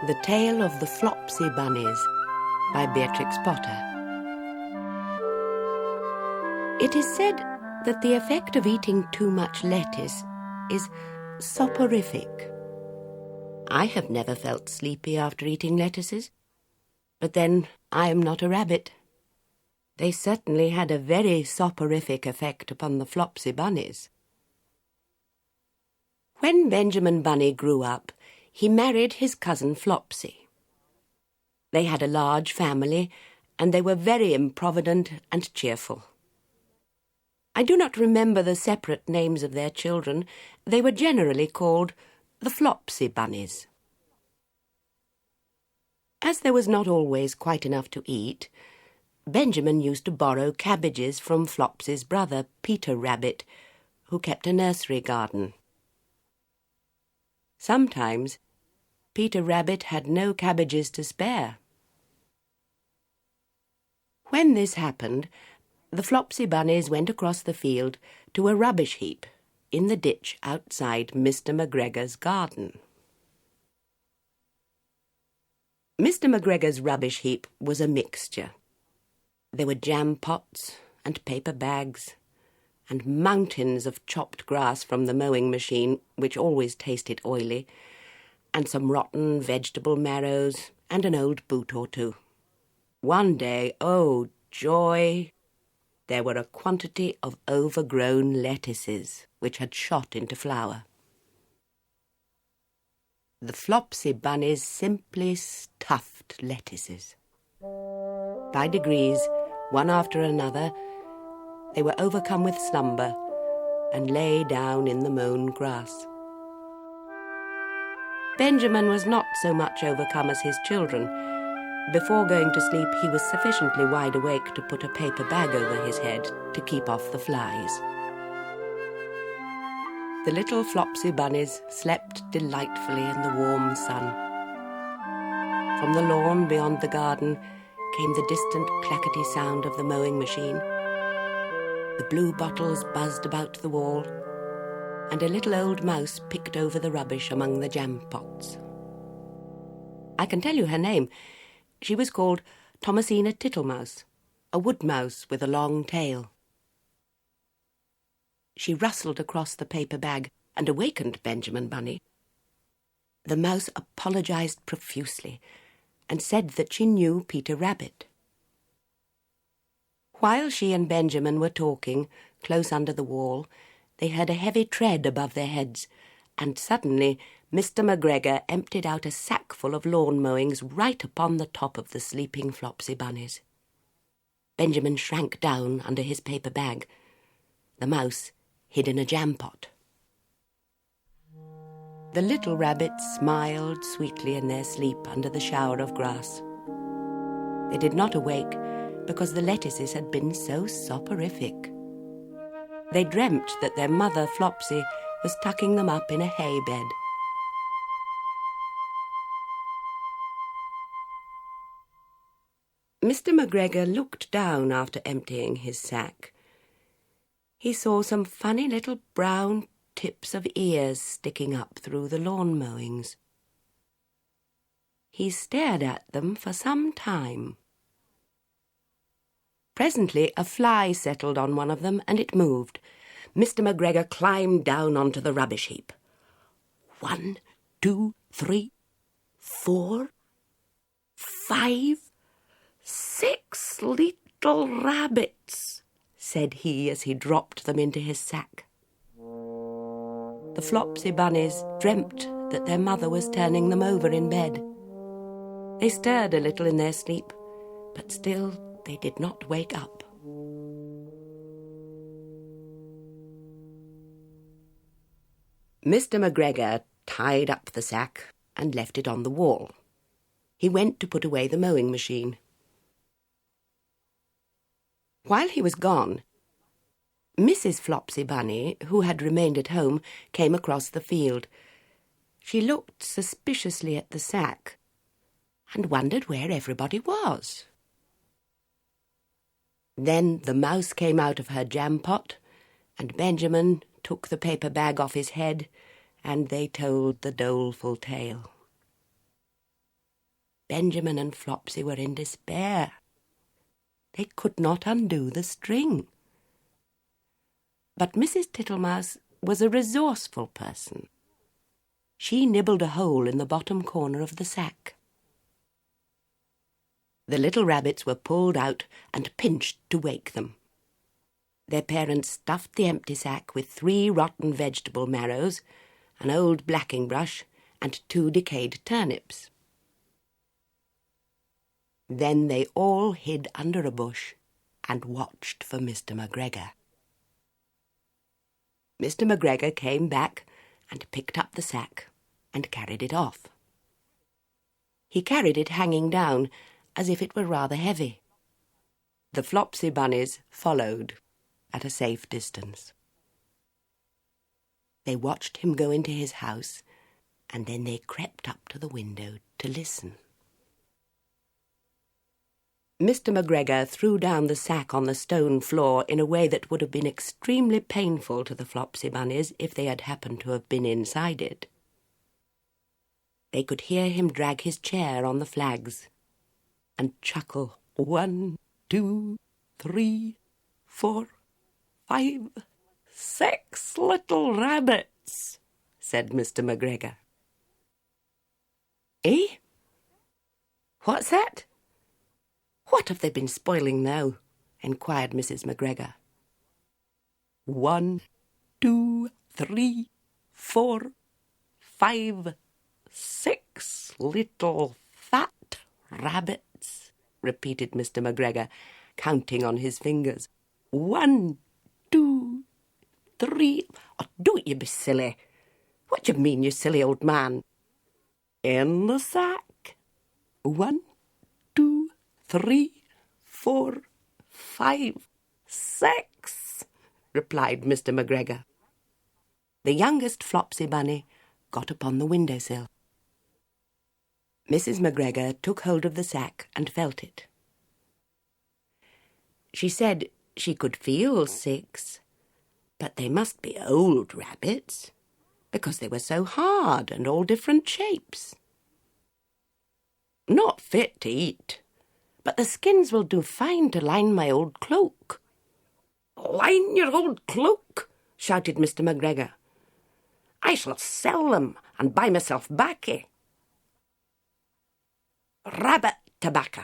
The Tale of the Flopsy Bunnies by Beatrix Potter. It is said that the effect of eating too much lettuce is soporific. I have never felt sleepy after eating lettuces, but then I am not a rabbit. They certainly had a very soporific effect upon the Flopsy Bunnies. When Benjamin Bunny grew up, he married his cousin Flopsy. They had a large family, and they were very improvident and cheerful. I do not remember the separate names of their children. They were generally called the Flopsy Bunnies. As there was not always quite enough to eat, Benjamin used to borrow cabbages from Flopsy's brother, Peter Rabbit, who kept a nursery garden. Sometimes Peter Rabbit had no cabbages to spare. When this happened, the Flopsy Bunnies went across the field to a rubbish heap in the ditch outside Mr. McGregor's garden. Mr. McGregor's rubbish heap was a mixture. There were jam pots and paper bags and mountains of chopped grass from the mowing machine, which always tasted oily, and some rotten vegetable marrows and an old boot or two. One day, oh joy, there were a quantity of overgrown lettuces which had shot into flower. The Flopsy Bunnies simply stuffed lettuces. By degrees, one after another, they were overcome with slumber and lay down in the mown grass. Benjamin was not so much overcome as his children. Before going to sleep, he was sufficiently wide awake to put a paper bag over his head to keep off the flies. The little Flopsy Bunnies slept delightfully in the warm sun. From the lawn beyond the garden came the distant clackety sound of the mowing machine. The blue bottles buzzed about the wall, and a little old mouse picked over the rubbish among the jam pots. I can tell you her name. She was called Thomasina Tittlemouse, a wood mouse with a long tail. She rustled across the paper bag and awakened Benjamin Bunny. The mouse apologized profusely and said that she knew Peter Rabbit. While she and Benjamin were talking, close under the wall, they heard a heavy tread above their heads, and suddenly Mr. McGregor emptied out a sackful of lawn mowings right upon the top of the sleeping Flopsy Bunnies. Benjamin shrank down under his paper bag. The mouse hid in a jam pot. The little rabbits smiled sweetly in their sleep under the shower of grass. They did not awake because the lettuces had been so soporific. They dreamt that their mother, Flopsy, was tucking them up in a hay bed. Mr. McGregor looked down after emptying his sack. He saw some funny little brown tips of ears sticking up through the lawn mowings. He stared at them for some time. Presently a fly settled on one of them, and it moved. Mr. McGregor climbed down onto the rubbish heap. 1, 2, 3, 4, 5, 6 little rabbits, said he as he dropped them into his sack. The Flopsy Bunnies dreamt that their mother was turning them over in bed. They stirred a little in their sleep, but still they did not wake up. Mr. McGregor tied up the sack and left it on the wall. He went to put away the mowing machine. While he was gone, Mrs. Flopsy Bunny, who had remained at home, came across the field. She looked suspiciously at the sack and wondered where everybody was. Then the mouse came out of her jam pot, and Benjamin took the paper bag off his head, and they told the doleful tale. Benjamin and Flopsy were in despair. They could not undo the string. But Mrs. Tittlemouse was a resourceful person. She nibbled a hole in the bottom corner of the sack. The little rabbits were pulled out and pinched to wake them. Their parents stuffed the empty sack with 3 rotten vegetable marrows, an old blacking brush, and 2 decayed turnips. Then they all hid under a bush and watched for Mr. McGregor. Mr. McGregor came back and picked up the sack and carried it off. He carried it hanging down, as if it were rather heavy. The Flopsy Bunnies followed at a safe distance. They watched him go into his house, and then they crept up to the window to listen. Mr. McGregor threw down the sack on the stone floor in a way that would have been extremely painful to the Flopsy Bunnies if they had happened to have been inside it. They could hear him drag his chair on the flags and chuckle. 1, 2, 3, 4, 5, 6 little rabbits, said Mr. McGregor. Eh? What's that? What have they been spoiling now? Enquired Mrs. McGregor. 1, 2, 3, 4, 5, 6 little fat rabbits, repeated Mr. McGregor, counting on his fingers. 1, 2, 3... Oh, don't you be silly. What do you mean, you silly old man? In the sack. 1, 2, 3, 4, 5, 6, replied Mr. McGregor. The youngest Flopsy Bunny got upon the windowsill. Mrs. McGregor took hold of the sack and felt it. She said she could feel 6, but they must be old rabbits, because they were so hard and all different shapes. Not fit to eat, but the skins will do fine to line my old cloak. Line your old cloak, shouted Mr. McGregor. I shall sell them and buy myself baccy. Rabbit tobacco.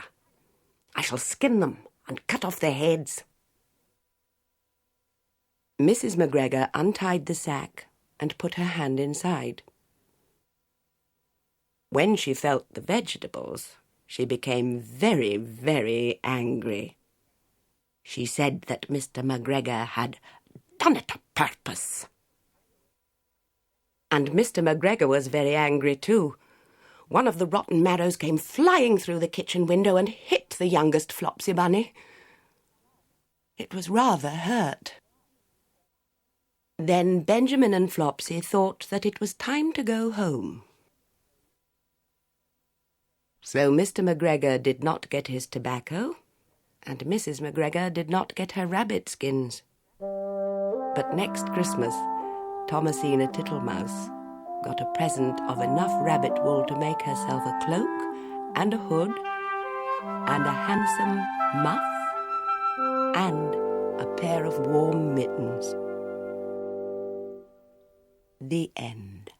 I shall skin them and cut off their heads. Mrs. McGregor untied the sack and put her hand inside. When she felt the vegetables, she became very, very angry. She said that Mr. McGregor had done it o' purpose. And Mr. McGregor was very angry too. One of the rotten marrows came flying through the kitchen window and hit the youngest Flopsy Bunny. It was rather hurt. Then Benjamin and Flopsy thought that it was time to go home. So Mr. McGregor did not get his tobacco, and Mrs. McGregor did not get her rabbit skins. But next Christmas, Thomasina Tittlemouse got a present of enough rabbit wool to make herself a cloak and a hood and a handsome muff and a pair of warm mittens. The end.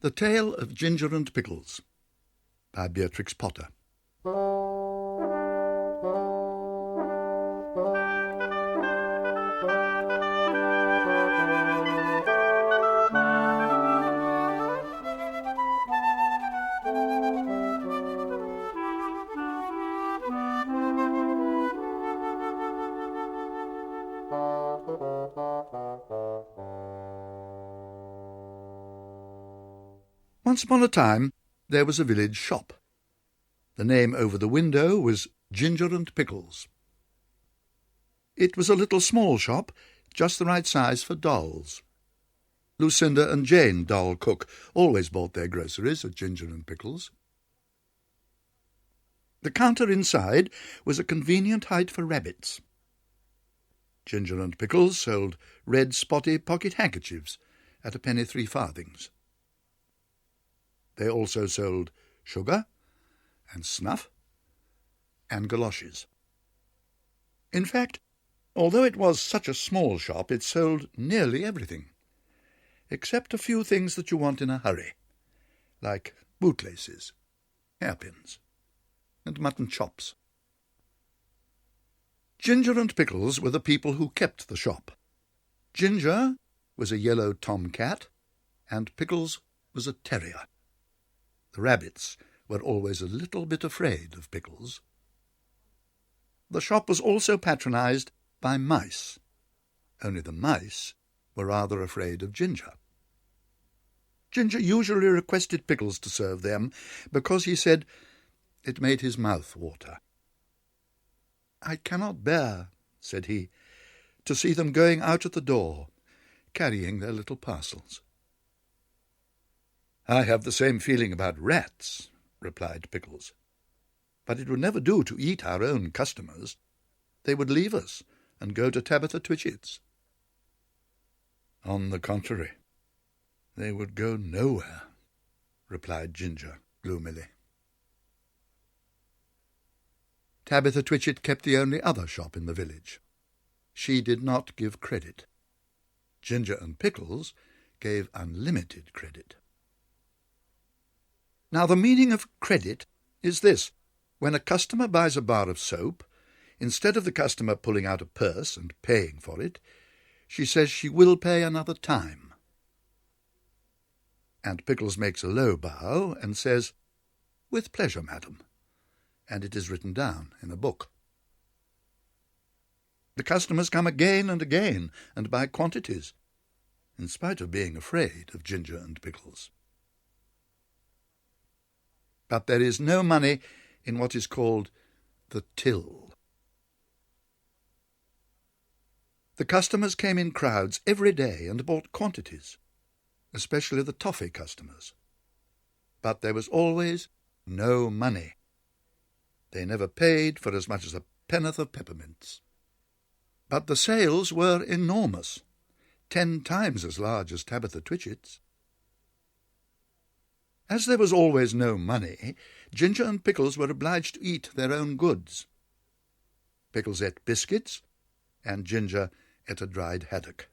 The Tale of Ginger and Pickles by Beatrix Potter. Once upon a time, there was a village shop. The name over the window was Ginger and Pickles. It was a little small shop, just the right size for dolls. Lucinda and Jane, doll cook, always bought their groceries at Ginger and Pickles. The counter inside was a convenient height for rabbits. Ginger and Pickles sold red spotty pocket handkerchiefs at 1 3 farthings. They also sold sugar and snuff and galoshes. In fact, although it was such a small shop, it sold nearly everything, except a few things that you want in a hurry, like bootlaces, hairpins, and mutton chops. Ginger and Pickles were the people who kept the shop. Ginger was a yellow tomcat, and Pickles was a terrier. The rabbits were always a little bit afraid of Pickles. The shop was also patronized by mice, only the mice were rather afraid of Ginger. Ginger usually requested Pickles to serve them because he said it made his mouth water. "I cannot bear," said he, "to see them going out at the door, carrying their little parcels." "I have the same feeling about rats," replied Pickles. "But it would never do to eat our own customers. They would leave us and go to Tabitha Twitchit's." "On the contrary, they would go nowhere," replied Ginger gloomily. Tabitha Twitchit kept the only other shop in the village. She did not give credit. Ginger and Pickles gave unlimited credit. Now, the meaning of credit is this. When a customer buys a bar of soap, instead of the customer pulling out a purse and paying for it, she says she will pay another time. And Pickles makes a low bow and says, "With pleasure, madam," and it is written down in a book. The customers come again and again and buy quantities, in spite of being afraid of Ginger and Pickles. But there is no money in what is called the till. The customers came in crowds every day and bought quantities, especially the toffee customers. But there was always no money. They never paid for as much as a penn'orth of peppermints. But the sales were enormous, 10 times as large as Tabitha Twitchit's. As there was always no money, Ginger and Pickles were obliged to eat their own goods. Pickles ate biscuits, and Ginger ate a dried haddock.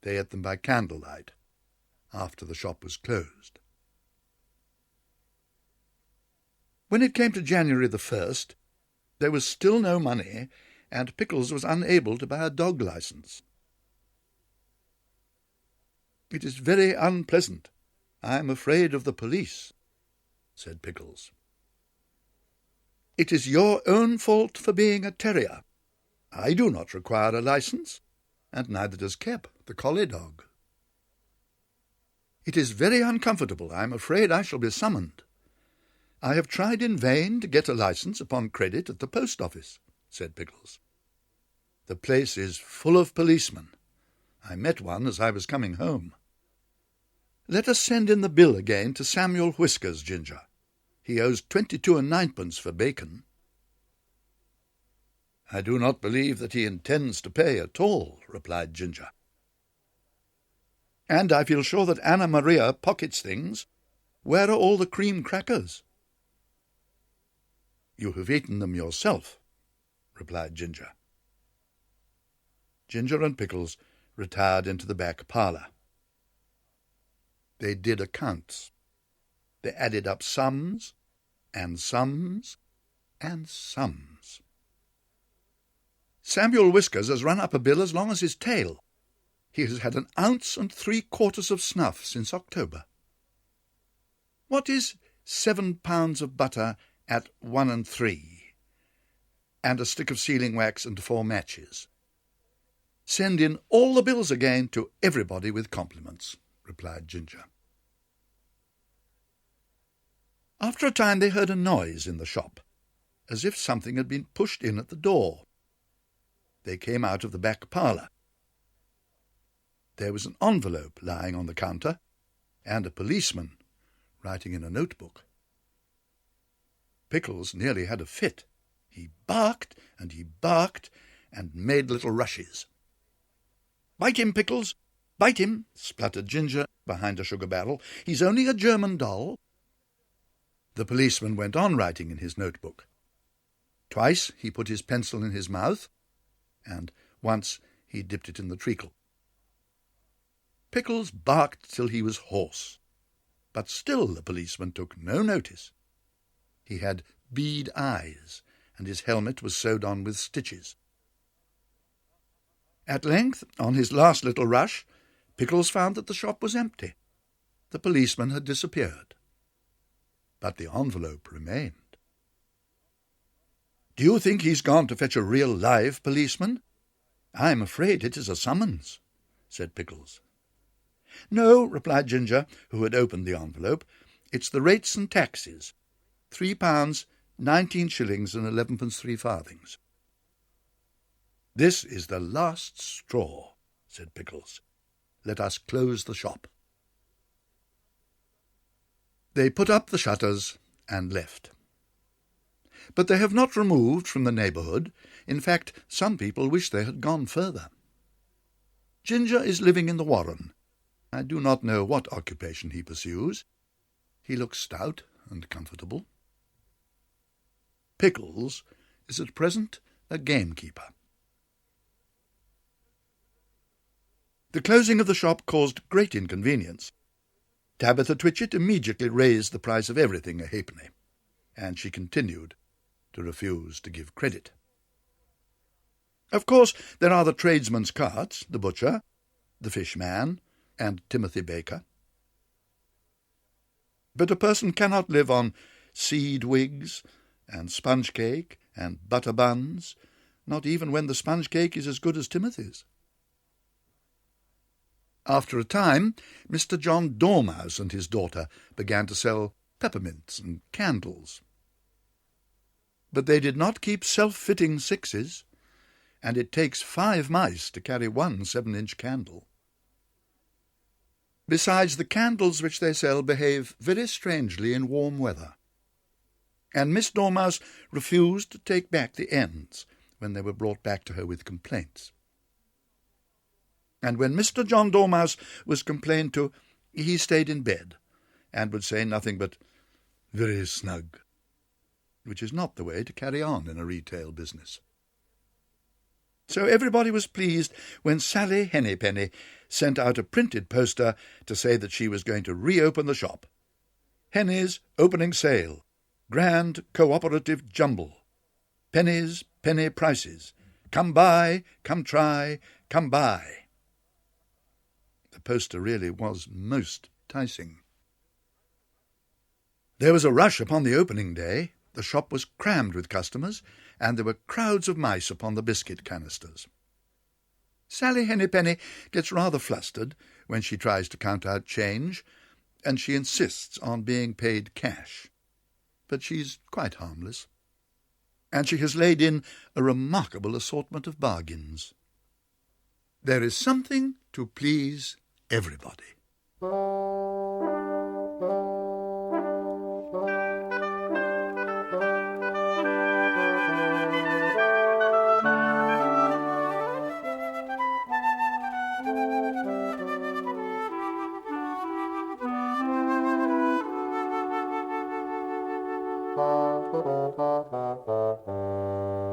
They ate them by candlelight, after the shop was closed. When it came to January the 1st, there was still no money, and Pickles was unable to buy a dog license. "It is very unpleasant. I am afraid of the police," said Pickles. "It is your own fault for being a terrier. I do not require a license, and neither does Kep, the collie dog." "It is very uncomfortable. I am afraid I shall be summoned. I have tried in vain to get a license upon credit at the post office," said Pickles. "The place is full of policemen. I met one as I was coming home." "Let us send in the bill again to Samuel Whiskers, Ginger. He owes 22 and 9 for bacon." "I do not believe that he intends to pay at all," replied Ginger. "And I feel sure that Anna Maria pockets things. Where are all the cream crackers?" "You have eaten them yourself," replied Ginger. Ginger and Pickles retired into the back parlour. They did accounts. They added up sums and sums and sums. "Samuel Whiskers has run up a bill as long as his tail. He has had 1 3/4 ounce of snuff since October. What is 7 pounds of butter at 1 3, and a stick of sealing wax and 4 matches? Send in all the bills again to everybody with compliments," replied Ginger. After a time they heard a noise in the shop, as if something had been pushed in at the door. They came out of the back parlour. There was an envelope lying on the counter, and a policeman writing in a notebook. Pickles nearly had a fit. He barked, and made little rushes. "Bite him, Pickles! Bite him!" spluttered Ginger behind a sugar barrel. "He's only a German doll." The policeman went on writing in his notebook. Twice he put his pencil in his mouth, and once he dipped it in the treacle. Pickles barked till he was hoarse, but still the policeman took no notice. He had bead eyes, and his helmet was sewed on with stitches. At length, on his last little rush, Pickles found that the shop was empty. The policeman had disappeared. But the envelope remained. "Do you think he's gone to fetch a real live policeman? I'm afraid it is a summons," said Pickles. "No," replied Ginger, who had opened the envelope. "It's the rates and taxes. £3, 19 shillings and 11 3 farthings. "This is the last straw," said Pickles. "Let us close the shop." They put up the shutters and left. But they have not removed from the neighbourhood. In fact, some people wish they had gone further. Ginger is living in the Warren. I do not know what occupation he pursues. He looks stout and comfortable. Pickles is at present a gamekeeper. The closing of the shop caused great inconvenience. Tabitha Twitchett immediately raised the price of everything a halfpenny, and she continued to refuse to give credit. Of course, there are the tradesmen's carts, the butcher, the fishman, and Timothy Baker. But a person cannot live on seed wigs and sponge cake and butter buns, not even when the sponge cake is as good as Timothy's. After a time, Mr. John Dormouse and his daughter began to sell peppermints and candles. But they did not keep self-fitting sixes, and it takes 5 mice to carry one 7-inch candle. Besides, the candles which they sell behave very strangely in warm weather, and Miss Dormouse refused to take back the ends when they were brought back to her with complaints. And when Mr. John Dormouse was complained to, he stayed in bed, and would say nothing but "very snug," which is not the way to carry on in a retail business. So everybody was pleased when Sally Hennypenny sent out a printed poster to say that she was going to reopen the shop. "Henny's opening sale. Grand cooperative jumble. Pennies, penny prices. Come buy, come try, come buy." The poster really was most enticing. There was a rush upon the opening day. The shop was crammed with customers, and there were crowds of mice upon the biscuit canisters. Sally Hennypenny gets rather flustered when she tries to count out change, and she insists on being paid cash. But she's quite harmless, and she has laid in a remarkable assortment of bargains. There is something to please everybody.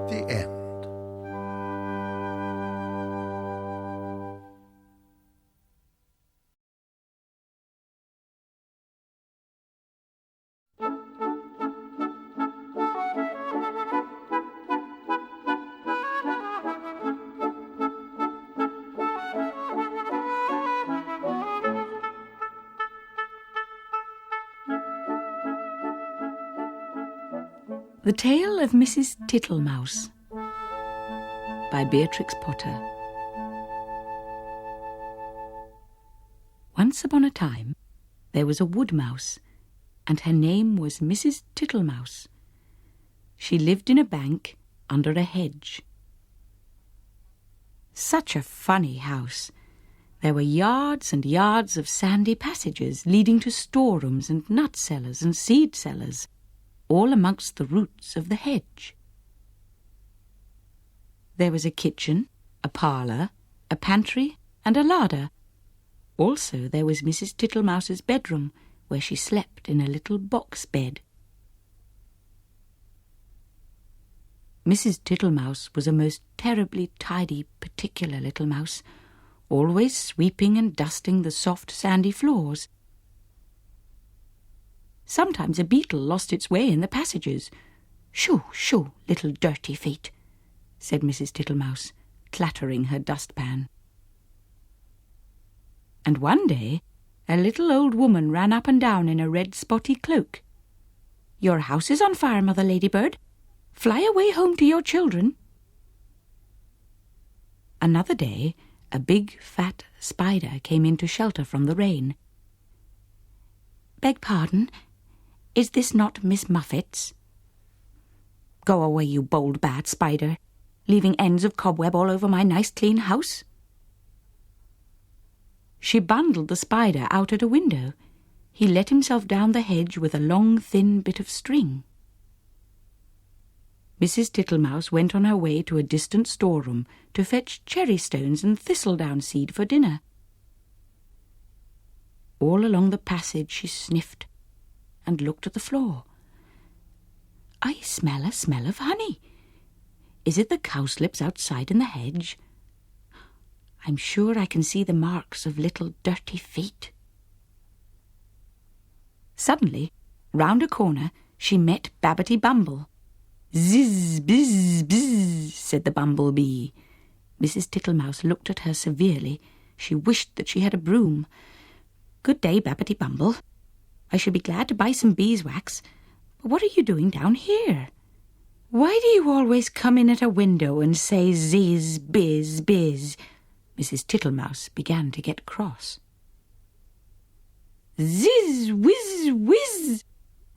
The end. The Tale of Mrs. Tittlemouse by Beatrix Potter. Once upon a time, there was a wood mouse, and her name was Mrs. Tittlemouse. She lived in a bank under a hedge. Such a funny house! There were yards and yards of sandy passages leading to storerooms and nut cellars and seed cellars, all amongst the roots of the hedge. There was a kitchen, a parlour, a pantry, and a larder. Also there was Mrs. Tittlemouse's bedroom, where she slept in a little box bed. Mrs. Tittlemouse was a most terribly tidy, particular little mouse, always sweeping and dusting the soft, sandy floors. Sometimes a beetle lost its way in the passages. "Shoo, shoo, little dirty feet," said Mrs. Tittlemouse, clattering her dustpan. And one day a little old woman ran up and down in a red spotty cloak. "Your house is on fire, Mother Ladybird. Fly away home to your children." Another day a big fat spider came in to shelter from the rain. "Beg pardon, is this not Miss Muffet's?" "Go away, you bold bad spider, leaving ends of cobweb all over my nice clean house." She bundled the spider out at a window. He let himself down the hedge with a long thin bit of string. Mrs. Tittlemouse went on her way to a distant storeroom to fetch cherry stones and thistledown seed for dinner. All along the passage she sniffed and looked at the floor. "I smell a smell of honey. Is it the cowslips outside in the hedge? I'm sure I can see the marks of little dirty feet." Suddenly, round a corner, she met Babbity Bumble. "Zizz, bizz, bizz," said the bumblebee. Mrs. Tittlemouse looked at her severely. She wished that she had a broom. "Good day, Babbity Bumble. I should be glad to buy some beeswax. But what are you doing down here? Why do you always come in at a window and say zizz, bizz, bizz?" Mrs. Tittlemouse began to get cross. "Zizz, whizz, whizz,"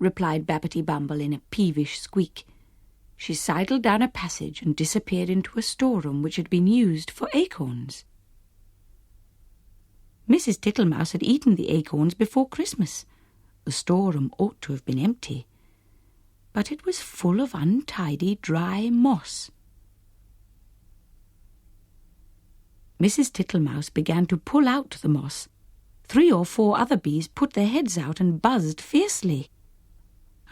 replied Babbity Bumble in a peevish squeak. She sidled down a passage and disappeared into a storeroom which had been used for acorns. Mrs. Tittlemouse had eaten the acorns before Christmas. The storeroom ought to have been empty, but it was full of untidy, dry moss. Mrs. Tittlemouse began to pull out the moss. 3 or 4 other bees put their heads out and buzzed fiercely.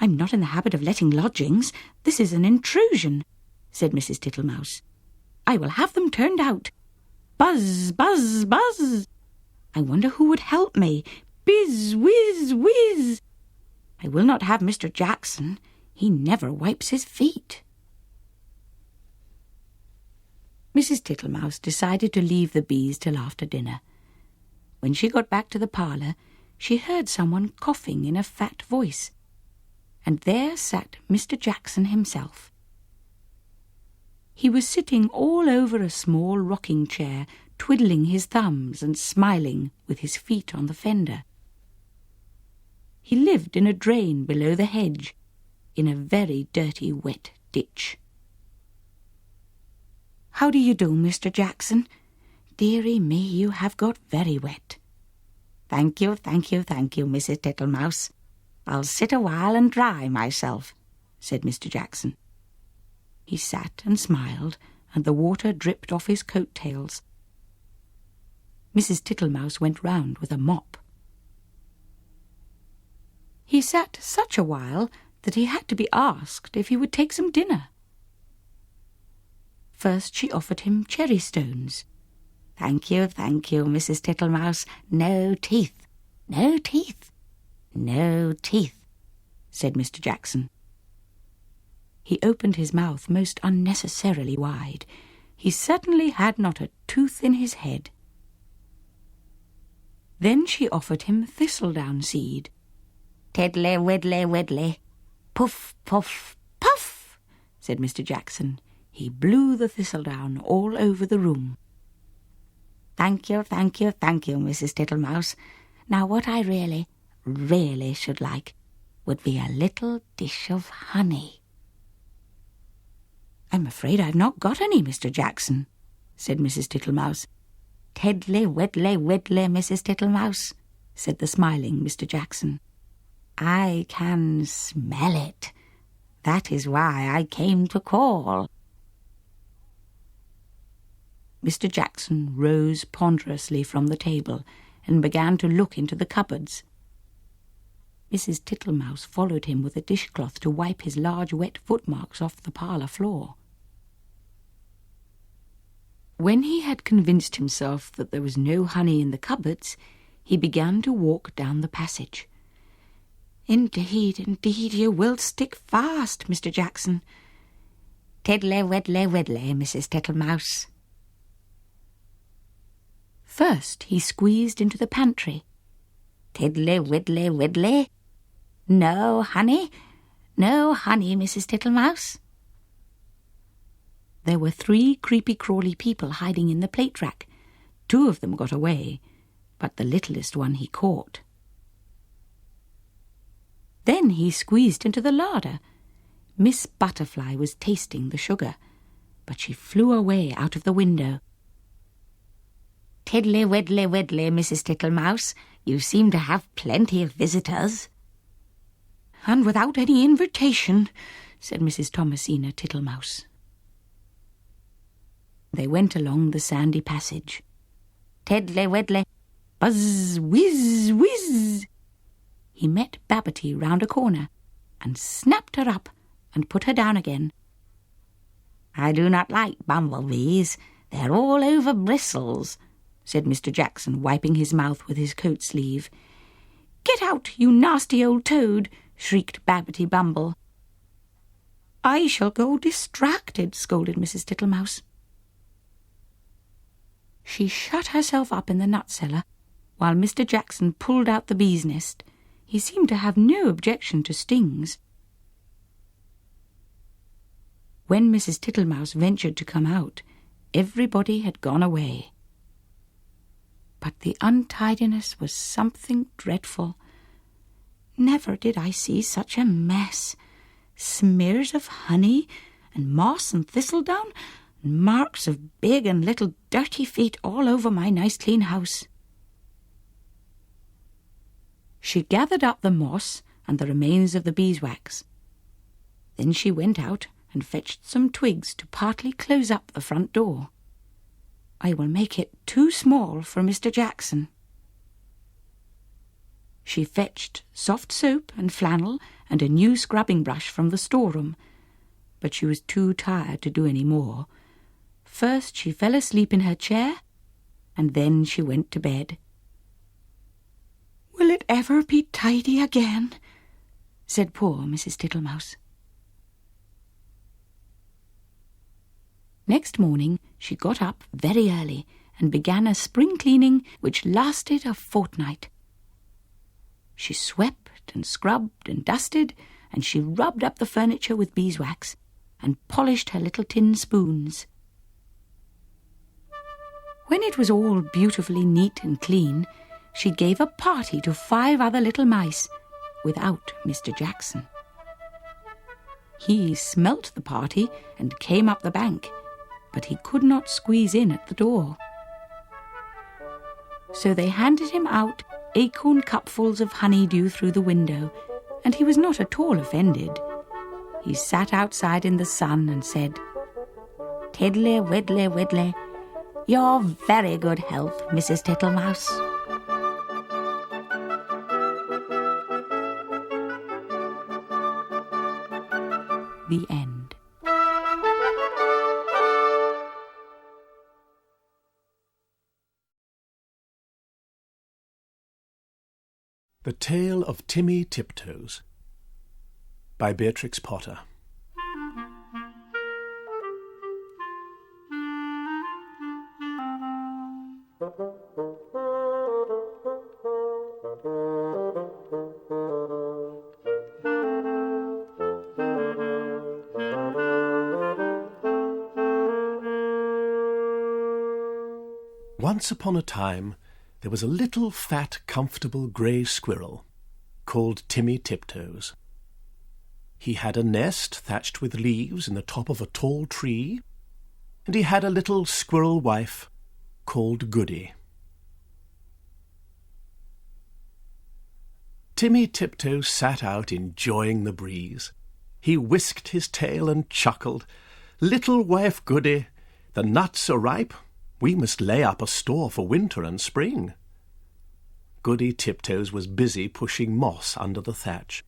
"I'm not in the habit of letting lodgings. This is an intrusion," said Mrs. Tittlemouse. "I will have them turned out. Buzz, buzz, buzz. I wonder who would help me. Bizz, whiz, whiz. I will not have Mr. Jackson. He never wipes his feet." Mrs. Tittlemouse decided to leave the bees till after dinner. When she got back to the parlour, she heard someone coughing in a fat voice, and there sat Mr. Jackson himself. He was sitting all over a small rocking chair, twiddling his thumbs and smiling with his feet on the fender. He lived in a drain below the hedge, in a very dirty wet ditch. "How do you do, Mr. Jackson? Dearie me, you have got very wet." "Thank you, thank you, thank you, Mrs. Tittlemouse. I'll sit a while and dry myself," said Mr. Jackson. He sat and smiled, and the water dripped off his coat-tails. Mrs. Tittlemouse went round with a mop. He sat such a while that he had to be asked if he would take some dinner. First she offered him cherry stones. Thank you, Mrs. Tittlemouse. No teeth, no teeth, no teeth," said Mr. Jackson. He opened his mouth most unnecessarily wide. He certainly had not a tooth in his head. Then she offered him thistledown seed. "Tiddly, widdly, widdly, puff, puff, puff," said Mr. Jackson. He blew the thistledown all over the room. Thank you, Mrs. Tittlemouse. Now what I really, really should like would be a little dish of honey." "I'm afraid I've not got any, Mr. Jackson," said Mrs. Tittlemouse. "Tiddly, widdly, widdly, Mrs. Tittlemouse," said the smiling Mr. Jackson. "I can smell it. That is why I came to call." Mr. Jackson rose ponderously from the table and began to look into the cupboards. Mrs. Tittlemouse followed him with a dishcloth to wipe his large wet footmarks off the parlour floor. When he had convinced himself that there was no honey in the cupboards, he began to walk down the passage. "Indeed, indeed, you will stick fast, Mr. Jackson." "Tiddly, widdly, widdly, Mrs. Tittlemouse." First he squeezed into the pantry. "Tiddly, widdly, widdly. No honey, Mrs. Tittlemouse." There were 3 creepy-crawly people hiding in the plate rack. 2 of them got away, but the littlest one he caught. Then he squeezed into the larder. Miss Butterfly was tasting the sugar, but she flew away out of the window. "Tiddly, widdly, widdly, Mrs. Tittlemouse. You seem to have plenty of visitors." "And without any invitation," said Mrs. Thomasina Tittlemouse. They went along the sandy passage. "Tiddly, widdly, buzz, whiz, whiz." He met Babbity round a corner and snapped her up and put her down again. "I do not like bumblebees. They're all over bristles," said Mr. Jackson, wiping his mouth with his coat sleeve. "Get out, you nasty old toad!" shrieked Babbity Bumble. "I shall go distracted," scolded Mrs. Tittlemouse. She shut herself up in the nut cellar while Mr. Jackson pulled out the bee's nest. He seemed to have no objection to stings. When Mrs. Tittlemouse ventured to come out, everybody had gone away. But the untidiness was something dreadful. Never did I see such a mess. Smears of honey and moss and thistledown, and marks of big and little dirty feet all over my nice clean house. She gathered up the moss and the remains of the beeswax. Then she went out and fetched some twigs to partly close up the front door. "I will make it too small for Mr. Jackson." She fetched soft soap and flannel and a new scrubbing brush from the storeroom, but she was too tired to do any more. First she fell asleep in her chair, and then she went to bed. "Will it ever be tidy again?" said poor Mrs. Tittlemouse. Next morning she got up very early and began a spring cleaning which lasted a fortnight. She swept and scrubbed and dusted, and she rubbed up the furniture with beeswax and polished her little tin spoons. When it was all beautifully neat and clean, she gave a party to 5 other little mice, without Mr. Jackson. He smelt the party and came up the bank, but he could not squeeze in at the door. So they handed him out acorn cupfuls of honeydew through the window, and he was not at all offended. He sat outside in the sun and said, "Tiddly, widdly, widdly, your very good health, Mrs. Tittlemouse." The end. The Tale of Timmy Tiptoes by Beatrix Potter. Once upon a time, there was a little fat, comfortable grey squirrel called Timmy Tiptoes. He had a nest thatched with leaves in the top of a tall tree, and he had a little squirrel wife called Goody. Timmy Tiptoes sat out enjoying the breeze. He whisked his tail and chuckled, "Little wife Goody, the nuts are ripe, We must lay up a store for winter and spring." Goody Tiptoes was busy pushing moss under the thatch.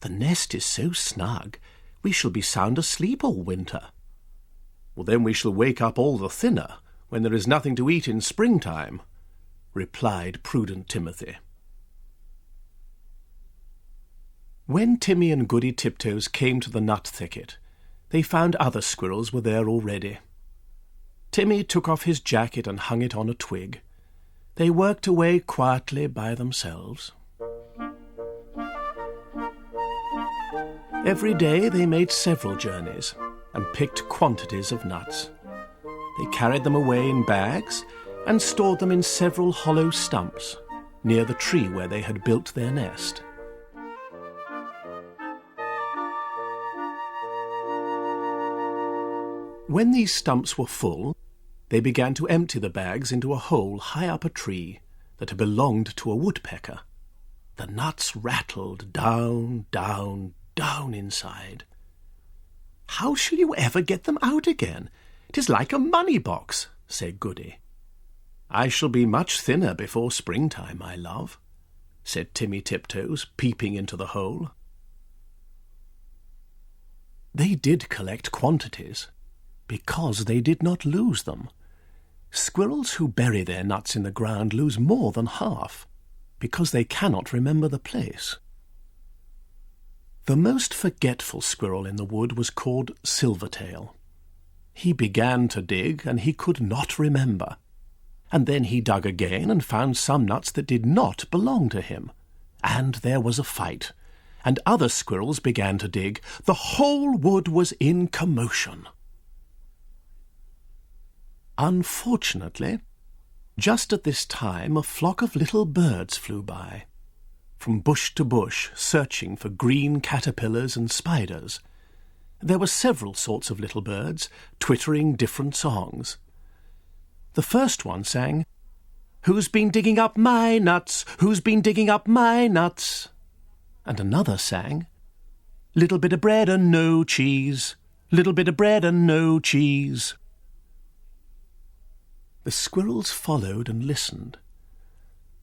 "The nest is so snug, we shall be sound asleep all winter." "Well, then we shall wake up all the thinner when there is nothing to eat in springtime," replied prudent Timothy. When Timmy and Goody Tiptoes came to the nut thicket, they found other squirrels were there already. Timmy took off his jacket and hung it on a twig. They worked away quietly by themselves. Every day they made several journeys and picked quantities of nuts. They carried them away in bags and stored them in several hollow stumps near the tree where they had built their nest. When these stumps were full, they began to empty the bags into a hole high up a tree that had belonged to a woodpecker. The nuts rattled down, down, down inside. "How shall you ever get them out again? It is like a money box," said Goody. "I shall be much thinner before springtime, my love," said Timmy Tiptoes, peeping into the hole. They did collect quantities, because they did not lose them. Squirrels who bury their nuts in the ground lose more than half, because they cannot remember the place. The most forgetful squirrel in the wood was called Silvertail. He began to dig, and he could not remember. And then he dug again and found some nuts that did not belong to him. And there was a fight, and other squirrels began to dig. The whole wood was in commotion. Unfortunately, just at this time a flock of little birds flew by, from bush to bush, searching for green caterpillars and spiders. There were several sorts of little birds, twittering different songs. The first one sang, "Who's been digging up my nuts? Who's been digging up my nuts?" And another sang, "Little bit of bread and no cheese, little bit of bread and no cheese." The squirrels followed and listened.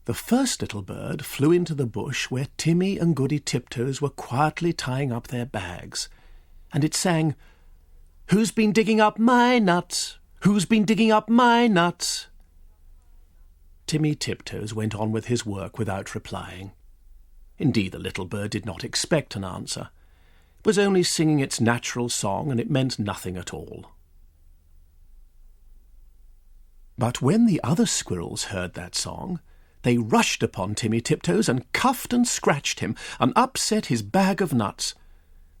The first little bird flew into the bush where Timmy and Goody Tiptoes were quietly tying up their bags, and it sang, "Who's been digging up my nuts? Who's been digging up my nuts?" Timmy Tiptoes went on with his work without replying. Indeed, the little bird did not expect an answer. It was only singing its natural song, and it meant nothing at all. But when the other squirrels heard that song, they rushed upon Timmy Tiptoes and cuffed and scratched him and upset his bag of nuts.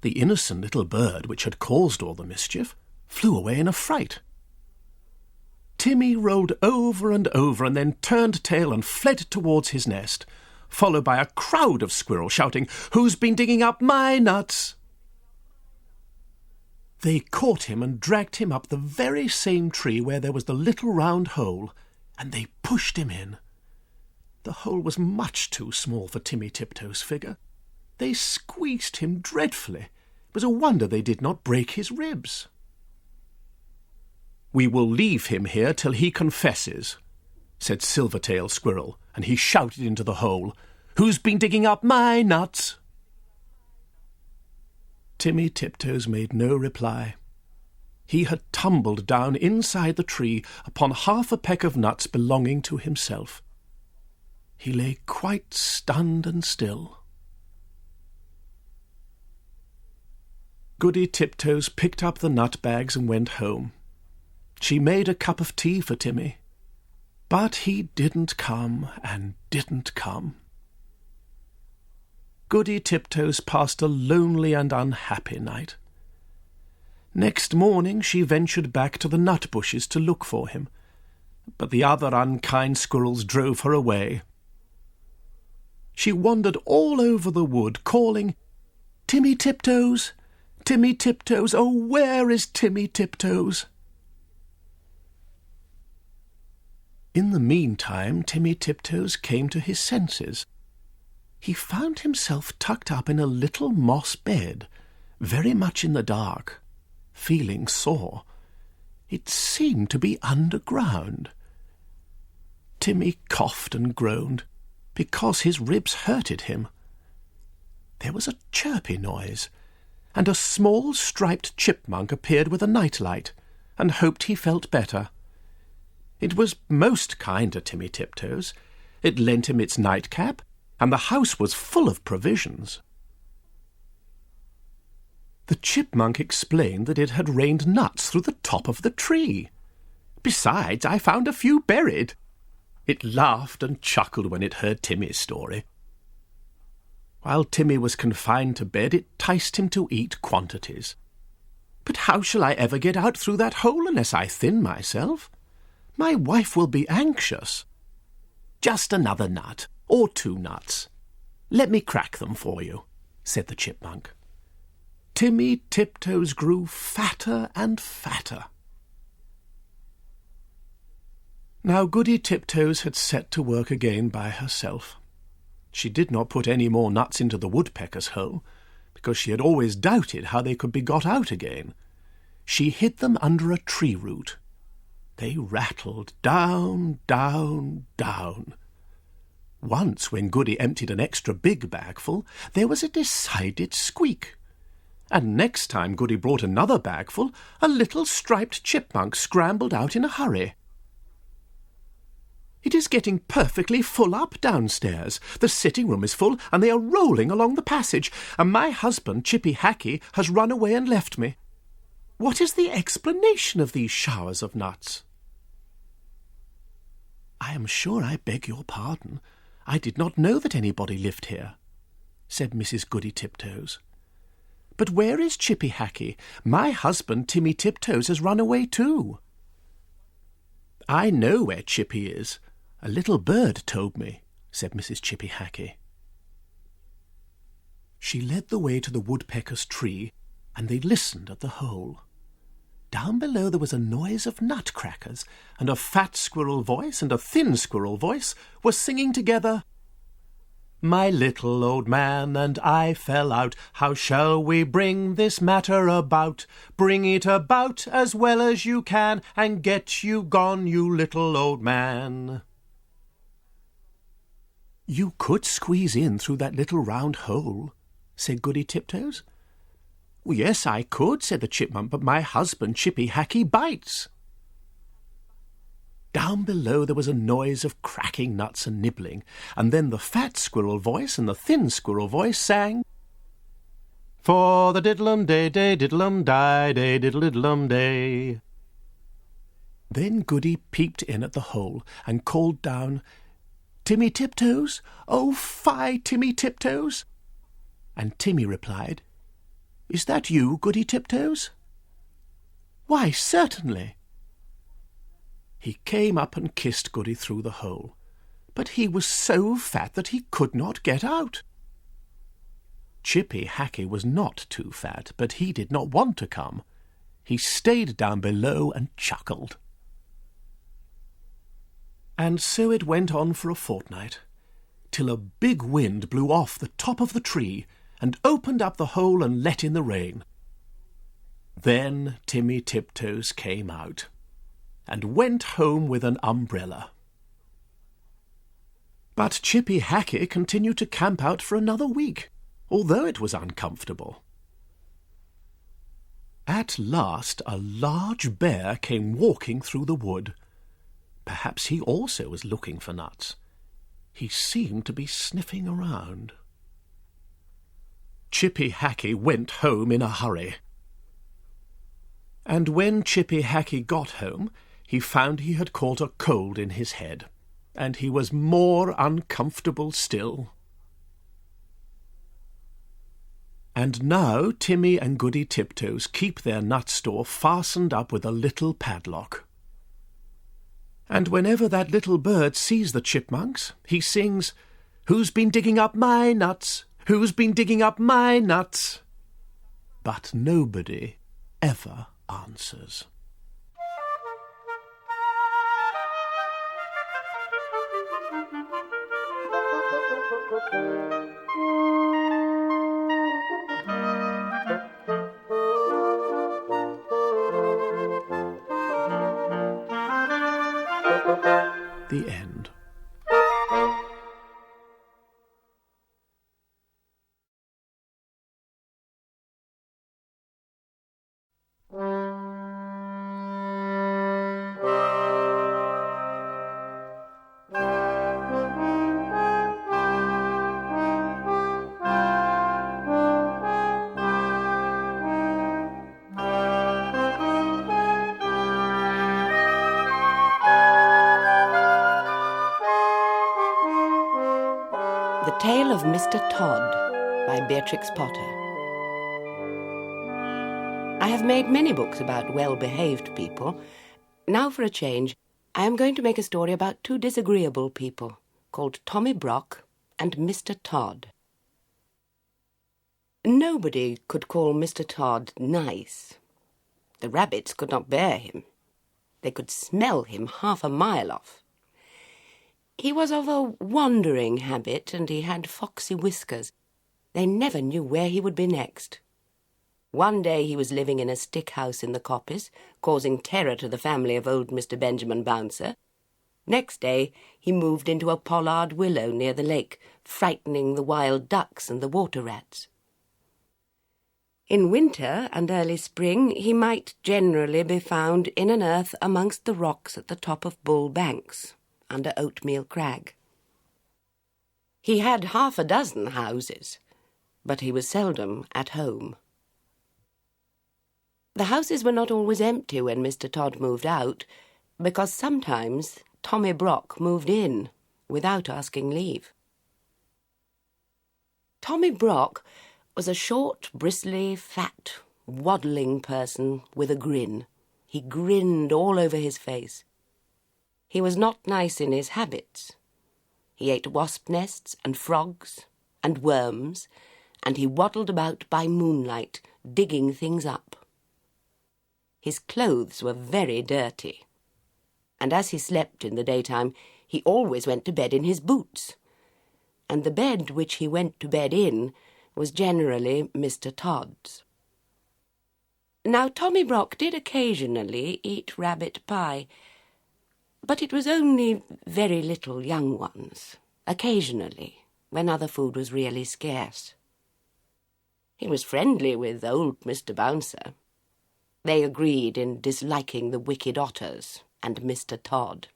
The innocent little bird, which had caused all the mischief, flew away in a fright. Timmy rolled over and over and then turned tail and fled towards his nest, followed by a crowd of squirrels shouting, "Who's been digging up my nuts?" They caught him and dragged him up the very same tree where there was the little round hole, and they pushed him in. The hole was much too small for Timmy Tiptoes' figure. They squeezed him dreadfully. It was a wonder they did not break his ribs. "We will leave him here till he confesses," said Silvertail Squirrel, and he shouted into the hole, "Who's been digging up my nuts?" Timmy Tiptoes made no reply. He had tumbled down inside the tree upon half a peck of nuts belonging to himself. He lay quite stunned and still. Goody Tiptoes picked up the nut bags and went home. She made a cup of tea for Timmy, but he didn't come and didn't come. Goody Tiptoes passed a lonely and unhappy night. Next morning she ventured back to the nut bushes to look for him, but the other unkind squirrels drove her away. She wandered all over the wood, calling, "Timmy Tiptoes! Timmy Tiptoes! Oh, where is Timmy Tiptoes?" In the meantime, Timmy Tiptoes came to his senses. He found himself tucked up in a little moss bed, very much in the dark, feeling sore. It seemed to be underground. Timmy coughed and groaned because his ribs hurted him. There was a chirpy noise, and a small striped chipmunk appeared with a nightlight and hoped he felt better. It was most kind to Timmy Tiptoes. It lent him its nightcap, and the house was full of provisions. The chipmunk explained that it had rained nuts through the top of the tree. Besides, I found a few buried. It laughed and chuckled when it heard Timmy's story. While Timmy was confined to bed, it enticed him to eat quantities. But how shall I ever get out through that hole unless I thin myself? My wife will be anxious. Just another nut, or 2 nuts. Let me crack them for you, said the chipmunk. Timmy Tiptoes grew fatter and fatter. Now Goody Tiptoes had set to work again by herself. She did not put any more nuts into the woodpecker's hole, because she had always doubted how they could be got out again. She hid them under a tree root. They rattled down, down, down. Once, when Goody emptied an extra big bagful, there was a decided squeak. And next time Goody brought another bagful, a little striped chipmunk scrambled out in a hurry. It is getting perfectly full up downstairs. The sitting-room is full, and they are rolling along the passage, and my husband, Chippy Hackey, has run away and left me. What is the explanation of these showers of nuts? I am sure I beg your pardon. I did not know that anybody lived here, said Mrs. Goody Tiptoes. But where is Chippy Hackey? My husband, Timmy Tiptoes, has run away too. I know where Chippy is. A little bird told me, said Mrs. Chippy Hackey. She led the way to the woodpecker's tree, and they listened at the hole. Down below there was a noise of nutcrackers, and a fat squirrel voice and a thin squirrel voice were singing together, My little old man and I fell out. How shall we bring this matter about? Bring it about as well as you can, and get you gone, you little old man. You could squeeze in through that little round hole, said Goody Tiptoes. Well, yes, I could, said the chipmunk, but my husband, Chippy Hackey, bites. Down below there was a noise of cracking nuts and nibbling, and then the fat squirrel voice and the thin squirrel voice sang, For the diddlum day, day, diddlum die, day, diddle diddlum day. Then Goody peeped in at the hole and called down, Timmy Tiptoes? Oh, fie, Timmy Tiptoes! And Timmy replied, Is that you, Goody Tiptoes? Why, certainly. He came up and kissed Goody through the hole, but he was so fat that he could not get out. Chippy Hackey was not too fat, but he did not want to come. He stayed down below and chuckled. And so it went on for a fortnight, till a big wind blew off the top of the tree and opened up the hole and let in the rain. Then Timmy Tiptoes came out and went home with an umbrella. But Chippy Hackey continued to camp out for another week, although it was uncomfortable. At last a large bear came walking through the wood. Perhaps he also was looking for nuts. He seemed to be sniffing around. Chippy Hackey went home in a hurry. And when Chippy Hackey got home, he found he had caught a cold in his head, and he was more uncomfortable still. And now Timmy and Goody Tiptoes keep their nut store fastened up with a little padlock. And whenever that little bird sees the chipmunks, he sings, Who's been digging up my nuts? Who's been digging up my nuts? But nobody ever answers. The Tale of Mr. Todd by Beatrix Potter. I have made many books about well-behaved people. Now for a change, I am going to make a story about two disagreeable people called Tommy Brock and Mr. Todd. Nobody could call Mr. Todd nice. The rabbits could not bear him. They could smell him half a mile off. He was of a wandering habit, and he had foxy whiskers. They never knew where he would be next. One day he was living in a stick house in the coppice, causing terror to the family of old Mr. Benjamin Bouncer. Next day he moved into a pollard willow near the lake, frightening the wild ducks and the water rats. In winter and early spring he might generally be found in an earth amongst the rocks at the top of Bull Banks, under Oatmeal Crag. He had 6 houses, but he was seldom at home. The houses were not always empty when Mr. Todd moved out, because sometimes Tommy Brock moved in without asking leave. Tommy Brock was a short, bristly, fat, waddling person with a grin. He grinned all over his face. He was not nice in his habits. He ate wasp nests and frogs and worms, and he waddled about by moonlight, digging things up. His clothes were very dirty, and as he slept in the daytime, he always went to bed in his boots, and the bed which he went to bed in was generally Mr. Todd's. Now, Tommy Brock did occasionally eat rabbit pie, but it was only very little young ones, occasionally, when other food was really scarce. He was friendly with old Mr. Bouncer. They agreed in disliking the wicked otters and Mr. Todd.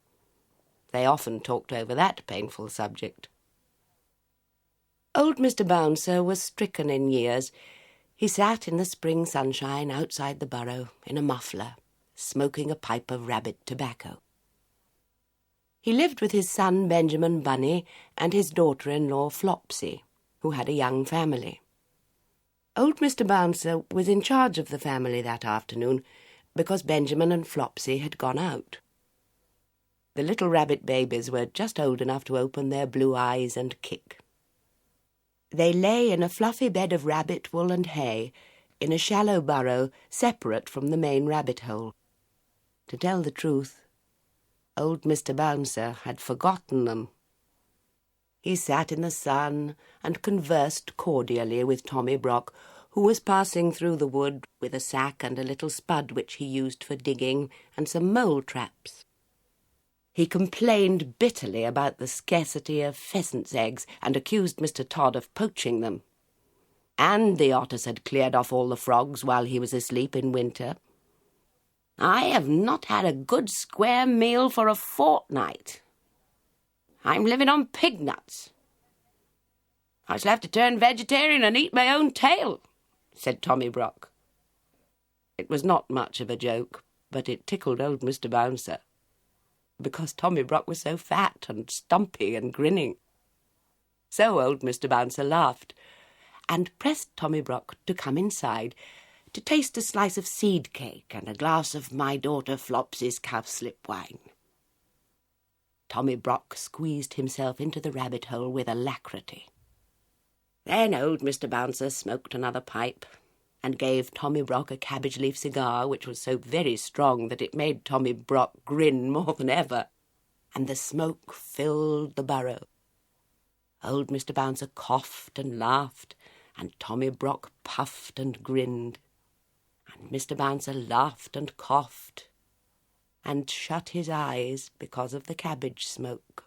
They often talked over that painful subject. Old Mr. Bouncer was stricken in years. He sat in the spring sunshine outside the burrow in a muffler, smoking a pipe of rabbit tobacco. He lived with his son Benjamin Bunny and his daughter-in-law Flopsy, who had a young family. Old Mr. Bouncer was in charge of the family that afternoon because Benjamin and Flopsy had gone out. The little rabbit babies were just old enough to open their blue eyes and kick. They lay in a fluffy bed of rabbit wool and hay in a shallow burrow separate from the main rabbit hole. To tell the truth, old Mr. Bouncer had forgotten them. He sat in the sun and conversed cordially with Tommy Brock, who was passing through the wood with a sack and a little spud which he used for digging and some mole traps. He complained bitterly about the scarcity of pheasants' eggs and accused Mr. Todd of poaching them. And the otters had cleared off all the frogs while he was asleep in winter. "I have not had a good square meal for a fortnight. I'm living on pig nuts. I shall have to turn vegetarian and eat my own tail," said Tommy Brock. It was not much of a joke, but it tickled old Mr. Bouncer, because Tommy Brock was so fat and stumpy and grinning. So old Mr. Bouncer laughed and pressed Tommy Brock to come inside to taste a slice of seed cake and a glass of my daughter Flopsy's cowslip wine. Tommy Brock squeezed himself into the rabbit hole with alacrity. Then old Mr. Bouncer smoked another pipe and gave Tommy Brock a cabbage-leaf cigar which was so very strong that it made Tommy Brock grin more than ever, and the smoke filled the burrow. Old Mr. Bouncer coughed and laughed, and Tommy Brock puffed and grinned, and Mr. Bouncer laughed and coughed, and shut his eyes because of the cabbage smoke.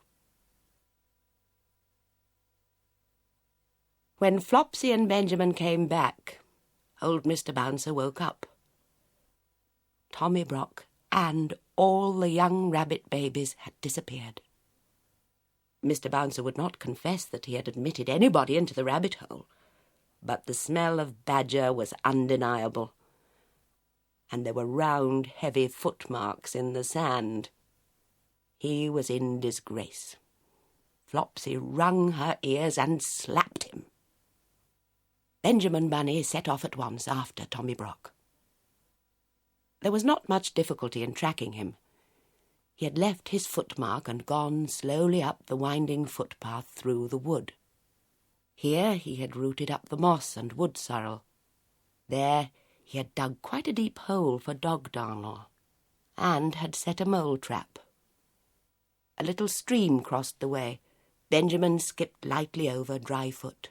When Flopsy and Benjamin came back, old Mr. Bouncer woke up. Tommy Brock and all the young rabbit babies had disappeared. Mr. Bouncer would not confess that he had admitted anybody into the rabbit hole, but the smell of badger was undeniable, and there were round, heavy footmarks in the sand. He was in disgrace. Flopsy wrung her ears and slapped him. Benjamin Bunny set off at once after Tommy Brock. There was not much difficulty in tracking him. He had left his footmark and gone slowly up the winding footpath through the wood. Here he had rooted up the moss and wood sorrel. There he had dug quite a deep hole for dog darnel, and had set a mole trap. A little stream crossed the way. Benjamin skipped lightly over dry foot.